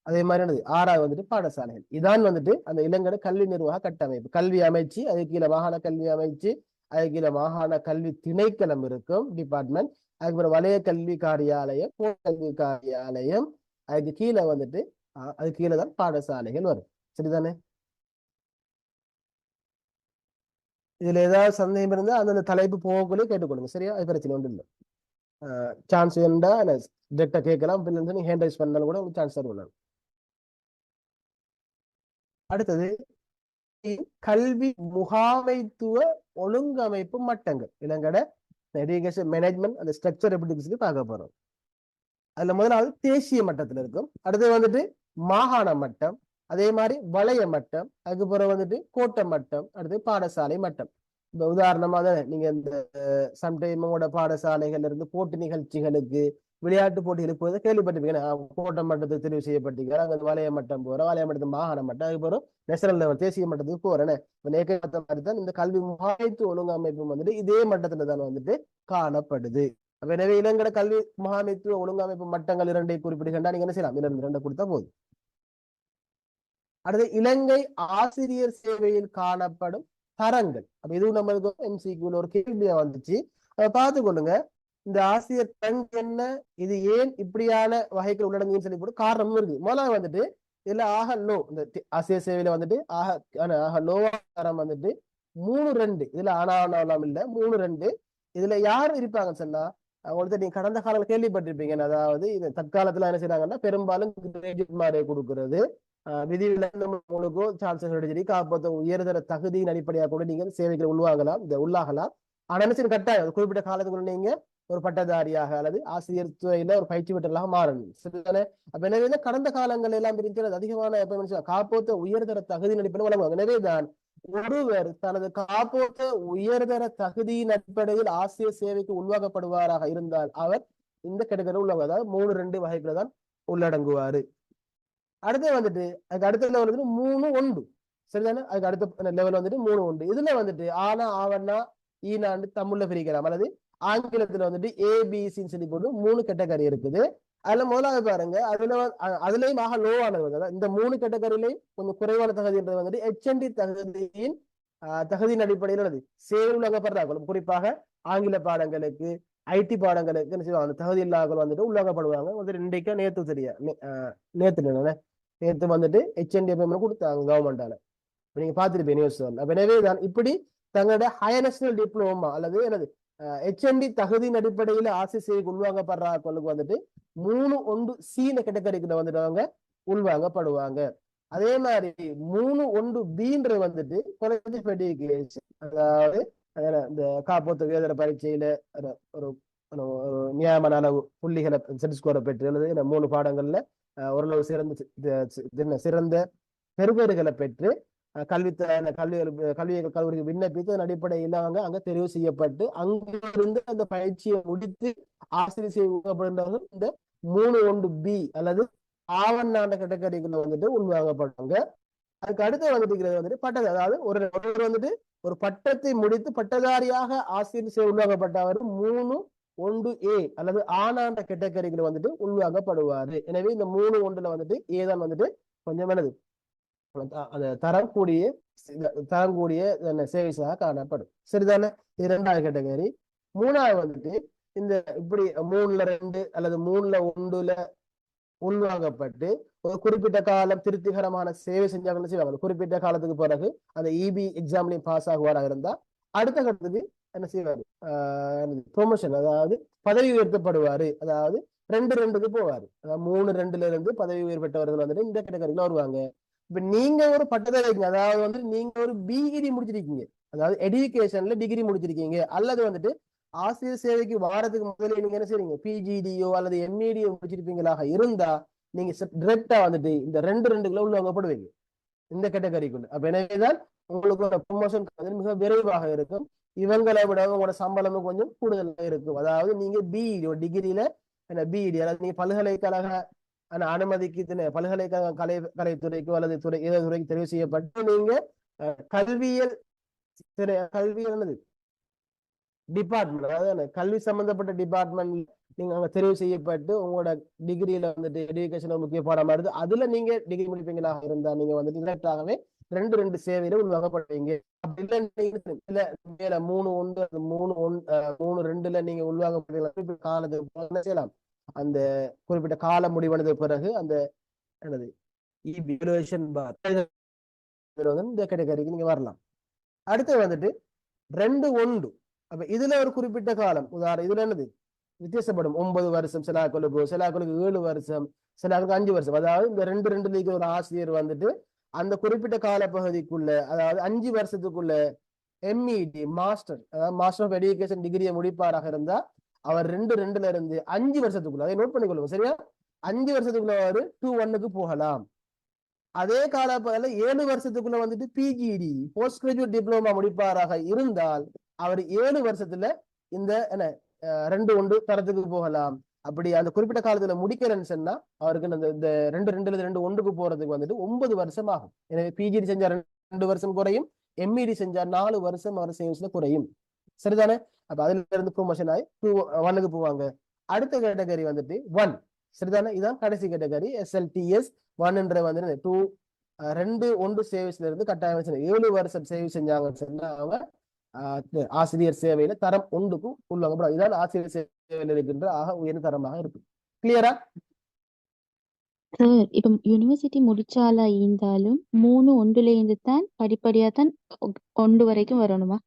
அதே மாதிரி 6வது வந்துட்டு பாடசாலைகள். இதான் வந்துட்டு அந்த இலங்கை கல்வி நிர்வாக கட்டமைப்பு. கல்வி அமைச்சு, அது கீழே மாகாண கல்வி அமைச்சு, அது கீழே மாகாண கல்வி திணைக்களம் இருக்கும் டிபார்ட்மெண்ட், அதுக்கப்புறம் வலய கல்வி காரியாலயம், கல்வி காரியாலயம், அதுக்கு கீழே வந்துட்டு அது கீழே தான் பாடசாலைகள் வரும். சரிதானே? இதுல ஏதாவது சந்தேகம் இருந்தா அந்தந்த தலைப்பு போகக்குள்ளே கேட்டுக்கொள்ளுங்க. சரியா? அது பிரச்சனை ஒன்றும் இல்லை. சான்ஸ் வேண்டா டேரக்டா கேட்கலாம். நீங்க ஹேண்ட் ரைஸ் பண்ணாலும் கூட உங்களுக்கு சான்ஸ் தருவாங்க. அடுத்தது கல்வி முகாமைத்துவ ஒழுங்கமைப்பு மட்டங்கள். இலங்கட எஜுகேஷன் மேனேஜ்மெண்ட் அந்த ஸ்ட்ரக்சர் எப்படி பார்க்க போறோம். அதுல முதலாவது தேசிய மட்டத்துல இருக்கும். அடுத்து வந்துட்டு மாகாண மட்டம், அதே மாதிரி வலய மட்டம், அதுக்கப்புறம் வந்துட்டு கோட்ட மட்டம், அடுத்து பாடசாலை மட்டம். இப்ப உதாரணமாக நீங்க இந்த சம்டைம் உங்களோட பாடசாலைகள்ல இருந்து போட்டி நிகழ்ச்சிகளுக்கு விளையாட்டு போட்டிகளுக்கு போய் கேள்விப்பட்டிருப்பீங்க. கோட்ட மட்டத்துக்கு தெரிவு செய்யப்பட்டீங்க, அங்க வலய மட்டம் போற, வலய மட்டத்து மாகாண மட்டம், அதுக்கப்புறம் நேஷனல் லெவல் தேசிய மட்டத்துக்கு போறேன்னு மாதிரி தான் இந்த கல்வி முகாமைத்துவ ஒழுங்கமைப்பு வந்துட்டு இதே மட்டத்துல தான் வந்துட்டு காணப்படுது. எனவே இலங்கை கல்வி முகாமைத்துவ ஒழுங்கமைப்பு மட்டங்கள் 2 குறிப்பிடுகின்றா நீங்க என்ன செய்யலாம், 2 கொடுத்தா போதும். அடுத்து இலங்கை ஆசிரியர் சேவையில் காணப்படும் தரங்கள். அப்ப இதுவும் நம்மளுக்கு MCQ ஒரு கேள்வியா வந்துச்சு. அதை பார்த்து கொள்ளுங்க. இந்த ஆசிரியர் தரங்கள் என்ன, இது ஏன் இப்படியான வகைகள் உள்ளடங்குன்னு சொல்லி போட்டு காரணமும் இருக்கு. முதல்ல வந்துட்டு இதுல ஆக லோ, இந்த ஆசிரியர் சேவையில வந்துட்டு ஆக லோவா தரம் வந்துட்டு 3-2. இதுல ஆனாவெல்லாம் இல்ல, 3-2. இதுல யார் இருப்பாங்கன்னு சொன்னா, அவங்களுக்கு நீங்க கடந்த காலங்கள் கேள்விப்பட்டிருப்பீங்க. அதாவது இது தற்காலத்துல என்ன செய்யறாங்கன்னா, பெரும்பாலும் கிரெடிட் மாதிரி கொடுக்கறது, விதிவிலக்கு சான்சஸ் காப்பத்த உயர்தர தகுதியின் அடிப்படையாக கூட நீங்க சேவைகளை உள்ளாகலாம். ஆனா என்ன செய்ய கட்டாயம் குறிப்பிட்ட காலத்துக்குள்ள நீங்க ஒரு பட்டதாரியாக அல்லது ஆசிரியர் துறையில ஒரு பயிற்சி பெற்றலாக மாறணும். சரிதானே? அப்ப எனவே கடந்த காலங்கள் எல்லாம் இருக்கிறது அதிகமான காப்போத்த உயர்தர தகுதியின் அடிப்படையில் வழங்குவாங்க. எனவேதான் ஒருவர் தனது காப்போத்த உயர்தர தகுதியின் அடிப்படையில் ஆசிரியர் சேவைக்கு உள்வாக்கப்படுவாராக இருந்தால் அவர் இந்த கேட்டகரி உள்ளவங்க, அதாவது 3-2 வகைகளை தான் உள்ளடங்குவாரு. அடுத்து வந்துட்டு அதுக்கு அடுத்த லெவல் வந்துட்டு 3-1. சரிதானே? அதுக்கு அடுத்த லெவல் வந்துட்டு 3-1. இதுல வந்துட்டு ஆனா ஆவண்ணா ஈனாண்டு தமிழ்ல பிரிக்கலாம், அல்லது ஆங்கிலத்துல வந்துட்டு ABCன்னு சொல்லி போட்டு 3 கேட்டகரி இருக்குது. அதுல முதலாவது பாருங்க, அதுலயும் ஆக லோவானது. இந்த 3 கேட்டகரியிலையும் கொஞ்சம் குறைவான தகுதின்றது வந்துட்டு HND தகுதியின் அடிப்படையில் உள்ளது. சேவை உள்ளாக்கப்படுறாங்க. குறிப்பாக ஆங்கில பாடங்களுக்கு, IT பாடங்களுக்கு என்ன செய்வாங்க, அந்த தகுதி இல்லாதவர்கள் வந்துட்டு உள்ளாக்கப்படுவாங்க. வந்துட்டு இன்றைக்கு நேற்று வந்துட்டு HND பேமெண்ட் கொடுத்தாங்க கவர்மெண்டால. நீங்க பார்த்துருப்பீங்க நியூஸ். எனவே தான் இப்படி தங்களோட ஹையர் நேஷனல் டிப்ளோமா அல்லது என்னது HND தகுதியின் அடிப்படையில் ஆசிரியர் சேவைக்கு உள்வாங்கப்படுறாங்களுக்கு வந்துட்டு 3-1C கேட்டகரிக்குள்ள வந்துட்டு அவங்க உள்வாங்கப்படுவாங்க. அதே மாதிரி 3-1B வந்துட்டு குவாலிஃபிகேஷன் எஜுகேஷன், அதாவது இந்த காப்போத்த உயர்தர பரீட்சையில ஒரு நியாயமான அளவு புள்ளிகளை செட் ஸ்கோரை பெற்று அல்லது 3 பாடங்கள்ல ஓரளவு சிறந்த பெறுபேறுகளை பெற்று கல்லூரிக்கு விண்ணப்பித்து அதன் அடிப்படையில் அவங்க அங்க தெரிவு செய்யப்பட்டு அங்கிருந்து அந்த பயிற்சியை முடித்து ஆசிரியர் செய்யப்படுகின்றவர்கள் இந்த 3-1B அல்லது ஆவணாண்ட கேட்டகரிக்குள்ள வந்துட்டு உள்வாங்கப்படுவாங்க. அதுக்கு அடுத்து வந்துட்டு பட்டதாரி, அதாவது ஒரு வந்துட்டு ஒரு பட்டத்தை முடித்து பட்டதாரியாக ஆசிரியர் செய்ய உள்வாங்கப்பட்டவர் 3-1A அல்லது ஆனாண்ட கேட்டகரிக்குள்ள வந்துட்டு உள்வாங்கப்படுவாரு. எனவே இந்த 3-1ல வந்துட்டு ஏதான் வந்துட்டு கொஞ்சம் என்னது அந்த தரக்கூடிய சேவைஸாக காணப்படும். சரிதானே? இது 2வது கேட்டகரி. 3வது வந்துட்டு இந்த இப்படி 3-2 அல்லது 3-1 உள்வாங்கப்பட்டு ஒரு குறிப்பிட்ட காலம் திருப்திகரமான சேவை செஞ்சாங்கன்னு செய்வாங்க. குறிப்பிட்ட காலத்துக்கு பிறகு அந்த EB எக்ஸாம்லயும் பாஸ் ஆகுவாராக இருந்தா அடுத்த கட்டத்துக்கு என்ன செய்வாரு, ப்ரொமோஷன், அதாவது பதவி உயர்த்தப்படுவாரு. அதாவது 2-2க்கு போவாரு. அதாவது 3-2ல இருந்து பதவி உயர் பெற்றவர்கள் வந்துட்டு இந்த கேட்டகரியில வருவாங்க. இப்ப நீங்க ஒரு பட்டதாரி, அதாவது வந்து நீங்க ஒரு BEd முடிச்சிருக்கீங்க, அதாவது எஜுகேஷன்ல டிகிரி முடிச்சிருக்கீங்க, அல்லது வந்துட்டு ஆசிரியர் சேவைக்கு வாரத்துக்கு முதல்ல நீங்க என்ன செய்றீங்க, PGDO அல்லது MEDO முடிச்சிருப்பீங்களாக இருந்தா நீங்க டிரெக்டா வந்துட்டு இந்த 2-2க்குள்ள உள்ளவங்கப்படுவீங்க இந்த கேட்டகரிக்குள்ள. அப்ப எனவேதான் உங்களுக்கு ப்ரொமோஷன் மிக விரைவாக இருக்கும். இவங்களை விட உங்களோட சம்பளமும் கொஞ்சம் கூடுதலாக இருக்கும். அதாவது நீங்க BEd டிகிரியில BEd, அதாவது நீங்க பல்கலைக்கழக அனுமதிக்கு பல்கலைக்கழக கலைத்துறைக்கோ அல்லது ஏதோ துறைக்கு தெரிவு செய்யப்பட்டு நீங்க கல்வியல் டிபார்ட்மெண்ட், அதாவது கல்வி சம்பந்தப்பட்ட டிபார்ட்மெண்ட் நீங்க அங்க தெரிவு செய்யப்பட்டு உங்களோட டிகிரியில வந்துட்டு எஜுகேஷன் முக்கிய பாடமா இருந்து அதுல நீங்க டிகிரி முடிப்பீங்களாக இருந்தா நீங்க வந்துட்டு டிரெக்டாகவே 2-2 சேவையில உள்வாங்கப்படுவீங்க. அப்படி இல்ல 3-2ல நீங்க உள்வாங்கப்படுவீங்க காலத்துக்கு என்ன செய்யலாம், அந்த குறிப்பிட்ட காலம் முடிவடைந்த பிறகு அந்த என்னது இந்த கேட்டகரிக்கு நீங்க வரலாம். அடுத்து வந்துட்டு 2-1. அப்ப இதுல ஒரு குறிப்பிட்ட காலம், உதாரணம் இதுல என்னது வித்தியாசப்படும். 9 வருஷம் சிலாக்களுக்கு 7 வருஷம், சிலாக்களுக்கு 5 வருஷம். அதாவது இந்த 2-2 ஒரு ஆசிரியர் வந்துட்டு அந்த குறிப்பிட்ட கால பகுதிக்குள்ள, அதாவது 5 வருஷத்துக்குள்ள MED மாஸ்டர், அதாவது மாஸ்டர் ஆஃப் எஜுகேஷன் டிகிரியை முடிப்பாராக இருந்தா அவர் 2-2ல இருந்து 5 வருஷத்துக்குள்ள, அதை நோட் பண்ணிக்கொள்ளுங்க சரியா, 5 வருஷத்துக்குள்ள அவர் 2-1க்கு போகலாம். அதே காலப்பகுதியில் 7 வருஷத்துக்குள்ள வந்துட்டு PGD போஸ்ட் கிராஜுவேட் டிப்ளோமா முடிப்பாராக இருந்தால் அவர் 7 வருஷத்துல இந்த 2-1 தரத்துக்கு போகலாம். அப்படி அந்த குறிப்பிட்ட காலத்துல முடிக்கிறேன்னு சொன்னா அவருக்கு இந்த 2-2ல 2-1க்கு போறதுக்கு வந்துட்டு 9 வருஷம் ஆகும். எனவே PGD செஞ்சா 2 வருஷம் குறையும், MED செஞ்சா 4 வருஷம் அவர் சேவ்ஸ்ல குறையும். சரிதானே? அப்ப அதுல இருந்து ப்ரொமோஷன் ஆகி 2-1க்கு போவாங்க. அடுத்த கேட்டகரி வந்துட்டு 1. சரிதானே? இதான் கடைசி கேட்டகரி. SLTS 1 வந்துட்டு 2 1 சேவைஸ்ல இருந்து கட்டாயம் 7 வருஷம் சேவை செஞ்சாங்கன்னு சொன்னா அவங்க ஆசிரியர் சேவையில தரம் 1க்கு உள்ளவங்க. இதான் ஆசிரியர் சேவையில் இருக்கின்ற ஆக உயர்ந்த தரமாக இருக்கு. கிளியரா? சார் இப்ப யூனிவர்சிட்டி முடிச்சாலா இருந்தாலும் 3 ஒன்றுல இருந்து தான் படிப்படியா தான் 1 வரைக்கும் வரணுமா?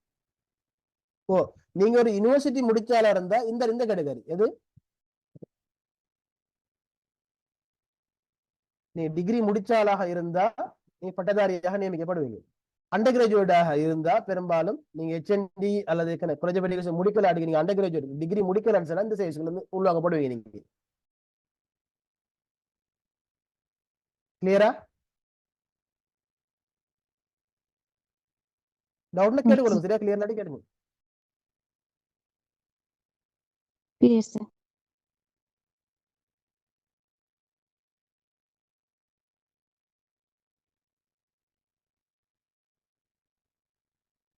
ஓ, நீங்க ஒரு யூனிவர்சிட்டி முடிச்சாலா இருந்தா இந்த கேட்டகரி எது? நீ டிகிரி முடிச்சாலாக இருந்தா நீ பட்டதாரியாக நியமிக்கப்படுவீங்க. அண்டர் கிராஜுவேட்டாக இருந்தா பெரும்பாலும் நீங்க HND அல்லது குறைஞ்ச படிக்க முடிக்கல நீங்க அண்டர் கிராஜுவேட் டிகிரி முடிக்கலன்னு சொன்னா இந்த சேவைஸ்ல இருந்து உள்வாங்கப்படுவீங்க. நீங்க கிளியரா? டவுட்னா கேட்டுக்கொள்ளுங்க. சரியா? கிளியர் இல்லாட்டி கேட்டுக்கோங்க. Clear, sir.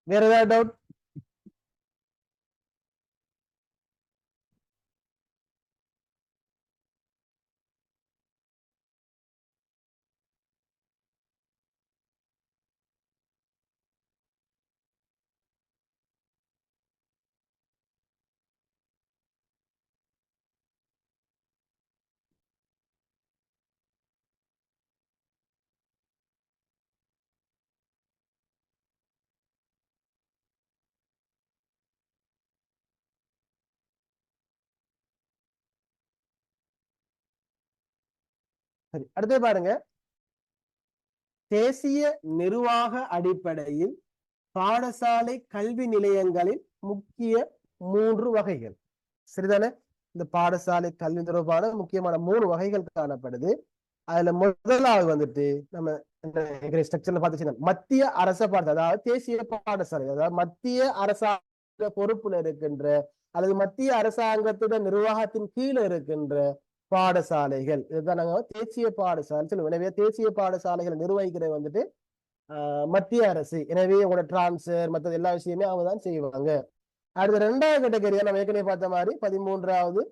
வேற ஏதாவது டவுட்? சரி, அடுத்து பாருங்க. தேசிய நிர்வாக அடிப்படையில் பாடசாலை கல்வி நிலையங்களின் முக்கிய 3 வகைகள். சரிதானே? இந்த பாடசாலை கல்வி தொடர்பான முக்கியமான 3 வகைகள் காணப்படுது. அதுல முதலாவது வந்துட்டு நம்ம ஸ்ட்ரக்சர்ல பாத்துச்சுன்னா மத்திய அரச பாடசாலை, அதாவது தேசிய பாடசாலை, அதாவது மத்திய அரசாங்க பொறுப்புல இருக்கின்ற அல்லது மத்திய அரசாங்கத்துடன் நிர்வாகத்தின் கீழே இருக்கின்ற பாடசாலைகள். இதுதான் நாங்க தேசிய பாடசாலை சொல்லுவோம். எனவே தேசிய பாடசாலைகளை நிர்வகிக்கிறது வந்துட்டு மத்திய அரசு. எனவே உங்களோட டிரான்ஸ்பர் மற்ற எல்லா விஷயமே அவங்க தான் செய்வாங்க. அடுத்த 2வது கேட்டகரியா நம்ம ஏற்கனவே பார்த்த மாதிரி 13வது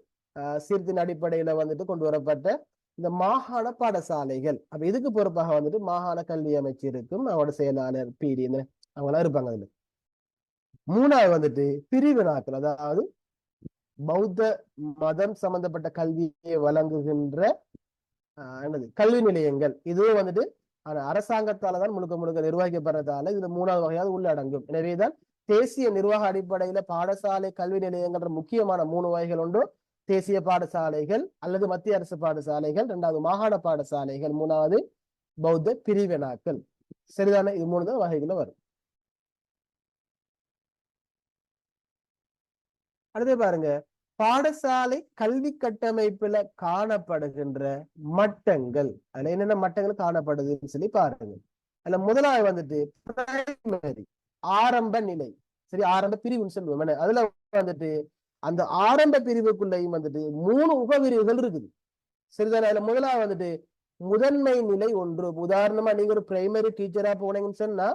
சீர்தின் அடிப்படையில வந்துட்டு கொண்டு வரப்பட்ட இந்த மாகாண பாடசாலைகள். அப்ப இதுக்கு பொறுப்பாக வந்துட்டு மாகாண கல்வி அமைச்சு இருக்கும், அவங்களோட செயலாளர் PD அவங்களாம் இருப்பாங்க. அதுல 3வது வந்துட்டு பிரிவு நாட்கள், அதாவது பௌத்த மதம் சம்பந்தப்பட்ட கல்வியை வழங்குகின்ற கல்வி நிலையங்கள். இதுவும் வந்துட்டு அரசாங்கத்தால தான் முழுக்க முழுக்க நிர்வகிக்கப்படுறதால இது 3வது வகையாக உள்ளடங்கும். எனவேதான் தேசிய நிர்வாக அடிப்படையில பாடசாலை கல்வி நிலையங்கள் முக்கியமான 3 வகைகள் உண்டு. தேசிய பாடசாலைகள் அல்லது மத்திய அரசு பாடசாலைகள், 2வது மாகாண பாடசாலைகள், 3வது பௌத்த பிரிவினாக்கள். சரிதானே? இது 3 தான் வகைகளை வரும். அடுத்து பாருங்க, பாடசாலை கல்வி கட்டமைப்புல காணப்படுகின்ற மட்டங்கள். அதுல என்னென்ன மட்டங்கள் காணப்படுதுன்னு சொல்லி பாருங்க. அதுல முதலாவது வந்துட்டு பிரைமரி, ஆரம்ப நிலை. சரி, ஆரம்ப பிரிவுன்னு சொல்லுவோம். அதுல வந்துட்டு அந்த ஆரம்ப பிரிவுக்குள்ளேயும் வந்துட்டு 3 உபபிரிவுகள் இருக்குது. சரிதானே? அதுல முதலாவது வந்துட்டு முதன்மை நிலை 1. உதாரணமா நீங்க ஒரு பிரைமரி டீச்சரா போனீங்கன்னு சொன்னா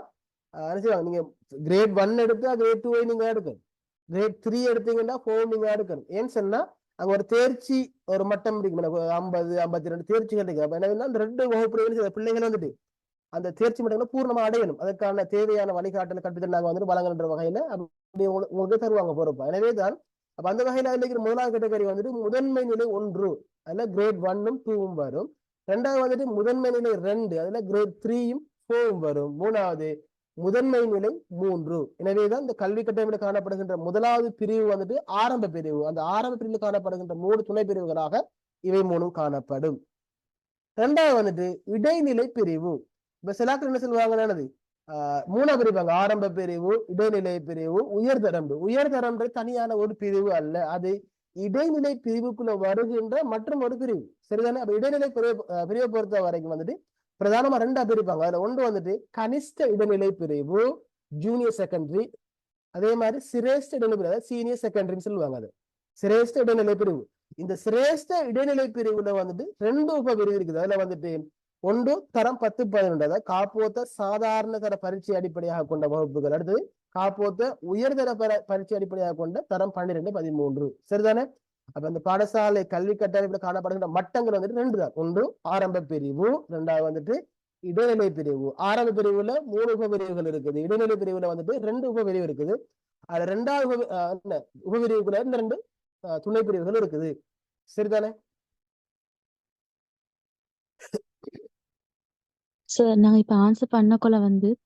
நீங்க கிரேட் 1 எடுத்தா கிரேட் 2 நீங்க எடுக்கணும். கிரேட் 3 எடுத்தீங்கன்னா 4 நீங்க எடுக்கணும். ஏன்னு சொன்னா அங்க ஒரு தேர்ச்சி ஒரு மட்டம் இருக்கு, 50 52 தேர்ச்சிகள் இருக்கு. அப்ப என்ன 2 வகுப்பு பிள்ளைகள் வந்துட்டு அந்த தேர்ச்சி மட்டங்களை பூர்ணமா அடையணும். அதற்கான தேவையான வழிகாட்டல் கற்பித்தல் நாங்க வந்துட்டு வழங்குகின்ற வகையில அப்படி உங்களுக்கு தருவாங்க பொறுப்பா. எனவேதான் அப்ப அந்த வகையில அதுல முதலாவது கேட்டகரி வந்துட்டு முதன்மை நிலை 1, அதுல கிரேட் 1ம் 2ம் வரும். 2வது வந்துட்டு முதன்மை நிலை 2, அதுல கிரேட் 3ம் 4ம் வரும். 3வது முதன்மை நிலை 3. எனவேதான் இந்த கல்வி கட்டமைப்பில் காணப்படுகின்ற முதலாவது பிரிவு வந்துட்டு ஆரம்ப பிரிவு. அந்த ஆரம்ப பிரிவில் காணப்படுகின்ற 3 துணை பிரிவுகளாக இவை 3ம் காணப்படும். 2வது வந்துட்டு இடைநிலை பிரிவு. இப்ப சிலாக்கள் என்ன சொல்லுவாங்க, 3 பிரிவாங்க. ஆரம்ப பிரிவு, இடைநிலை பிரிவு, உயர்தரம்பு. உயர்தரம்பு தனியான ஒரு பிரிவு அல்ல, அது இடைநிலை பிரிவுக்குள்ள வருகின்ற மற்றும் ஒரு பிரிவு. சரிதானே? அப்ப இடைநிலை பிரிவை பொறுத்த வரைக்கும் வந்துட்டு பிரதானமா 2ஆ பிரிப்பாங்க. அதுல ஒன்று வந்துட்டு கனிஷ்ட இடைநிலை பிரிவு, ஜூனியர் செகண்டரி. அதே மாதிரி சிரேஷ்ட இடைநிலை பிரிவு, அதாவது சீனியர் செகண்டரின்னு சொல்லுவாங்க. அது சிரேஷ்ட இடைநிலை பிரிவு. இந்த சிரேஷ்ட இடைநிலை பிரிவுல வந்துட்டு 2 உபபிரிவு இருக்குது. அதுல வந்துட்டு 1 தரம் 10 11, அதாவது காப்போத்த சாதாரண தர பரீட்சை அடிப்படையாக கொண்ட வகுப்புகள். அடுத்தது காப்போத்த உயர்தர பரீட்சை அடிப்படையாக கொண்ட தரம் 12 13. சரிதானே? அப்ப அந்த பாடசாலை கல்வி கட்டமைப்புல காணப்படுகின்ற மட்டங்கள் வந்துட்டு 2 தான். 1 ஆரம்ப பிரிவு, 2வது வந்துட்டு இடைநிலை பிரிவு. ஆரம்ப பிரிவுல 3 உபபிரிவுகள் இருக்குது. இடைநிலை பிரிவுல வந்துட்டு 2 உபபிரிவு இருக்குது. அதுல 2வது உபபிரிவுக்குள்ள இந்த 2 துணை பிரிவுகள் இருக்குது. சரிதானே? சார் நாங்க இப்ப ஆன்சர் பண்ணக்குள்ள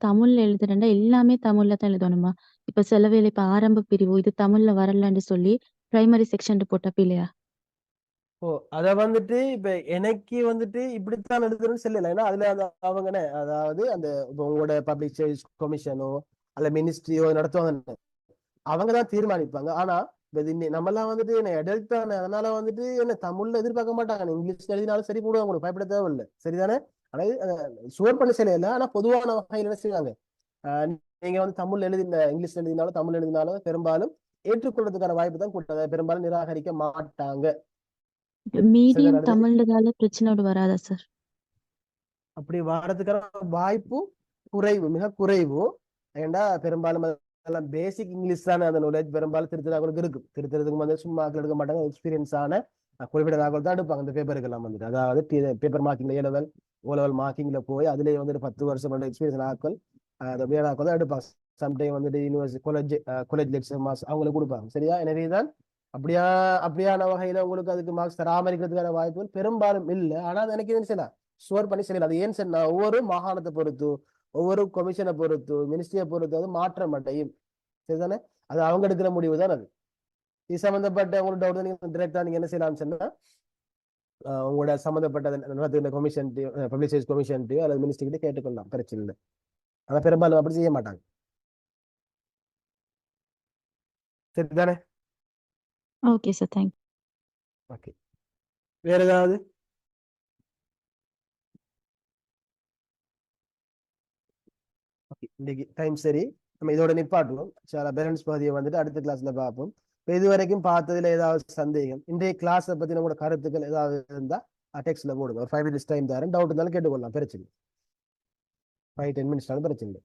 தமிழ்ல எழுதுறேன்டா எல்லாமே தமிழ்ல தான் எழுதணுமா? இப்ப சில வேளை இப்ப ஆரம்ப பிரிவு இது தமிழ்ல வரலன்னு சொல்லி பிரைமரி செக்ஷன் போட்டப்ப இல்லையா? ஓ, அத வந்துட்டு இப்ப எனக்கு வந்துட்டு இப்படித்தான் எழுதுறேன்னு சொல்லல. ஏன்னா அதுல அவங்கன்னு அதாவது அந்த இப்ப உங்களோட பப்ளிக் சர்வீஸ் கமிஷனோ அல்ல மினிஸ்ட்ரியோ நடத்துவாங்க, அவங்க தான் தீர்மானிப்பாங்க. ஆனா நம்மலாம் வந்துட்டு என்ன அடல்ட் தானே, அதனால வந்துட்டு என்ன தமிழ்ல எதிர்பார்க்க மாட்டாங்க. இங்கிலீஷ்ல எழுதினாலும் சரி போடுவாங்க, உங்களுக்கு பயப்பட தேவையில்லை. சரிதானே? ஆனா சுவர் பண்ண சில இல்லை. ஆனா பொதுவான வகையில் என்ன செய்வாங்க, நீங்க தமிழ்ல இங்கிலீஷ்ல எழுதினாலும் தமிழ் எழுதினாலும் பெரும்பாலும் ஏற்றுக்கொள்றதுக்கான வாய்ப்பு தான் கொடுத்தாங்க. பெரும்பாலும் நிராகரிக்க மாட்டாங்க. மீடியம் தமிழ்லதால பிரச்சனை வராதா சார்? அப்படி வர்றதுக்கான வாய்ப்பு குறைவு, மிக குறைவு. ஏண்டா பெரும்பாலும் பேசிக் இங்கிலீஷ் தானே, அந்த நாலேஜ் பெரும்பாலும் திருத்தராக்களுக்கு இருக்கும். திருத்தறதுக்கு சும்மா எடுக்க மாட்டாங்க. எக்ஸ்பீரியன்ஸ் ஆன குறிப்பிட்ட தாக்கல் தான் எடுப்பாங்க இந்த பேப்பருக்கு எல்லாம் வந்துட்டு. அதாவது பேப்பர் மார்க்கிங்ல A-level O-level மார்க்கிங்ல போய் அதுலேயே 10 வருஷம் எக்ஸ்பீரியன்ஸ் ஆக்கள் தான் எடுப்பாங்க. Sometime university college lecture marks அவங்களுக்கு கொடுப்பாங்க. சரியா? எனவேதான் அப்படியான வகையில உங்களுக்கு அதுக்கு மார்க்ஸ் தராம இருக்கிறதுக்கான வாய்ப்புகள் பெரும்பாலும் இல்லை. ஆனா அது எனக்கு என்ன செய்யலாம், ஸ்டோர் பண்ணி செய்யலாம். அது ஏன்னு சொன்னா ஒவ்வொரு மாகாணத்தை பொறுத்து, ஒவ்வொரு கமிஷனை பொறுத்து, மினிஸ்ட்ரியை பொறுத்து அது மாற்றம் அடையும். சரிதானே? அது அவங்க எடுக்கிற முடிவு தான். அது இது சம்பந்தப்பட்ட உங்களுக்கு டவுட் நீங்க டிரெக்டா நீங்க என்ன செய்யலாம் சொன்னா உங்களோட சம்பந்தப்பட்ட கமிஷன் பப்ளிக் சர்வீஸ் கமிஷன் அல்லது மினிஸ்ட்ரி கிட்ட கேட்டுக்கொள்ளலாம், பிரச்சனை இல்லை. ஆனா பெரும்பாலும் அப்படி செய்ய மாட்டாங்க. சரிதானே? Okay sir, thank you. ஓகே, வேற ஏதாவது? இன்னைக்கு டைம் சரி, நம்ம இதோட நிப்பாட்டுவோம். சில பேரண்ட்ஸ் பகுதியை அடுத்த கிளாஸ்ல பார்ப்போம். இப்போ இது வரைக்கும் பார்த்ததுல ஏதாவது சந்தேகம், இன்றைய கிளாஸை பத்தி நம்மளோட கருத்துக்கள் ஏதாவது இருந்தா டெக்ஸ்ட்ல போடுங்க. ஒரு 5 minutes டைம் தரேன். டவுட் இருந்தாலும் கேட்டுக்கொள்ளலாம், பிரச்சனை 5-10 minutes பிரச்சனை இல்லை.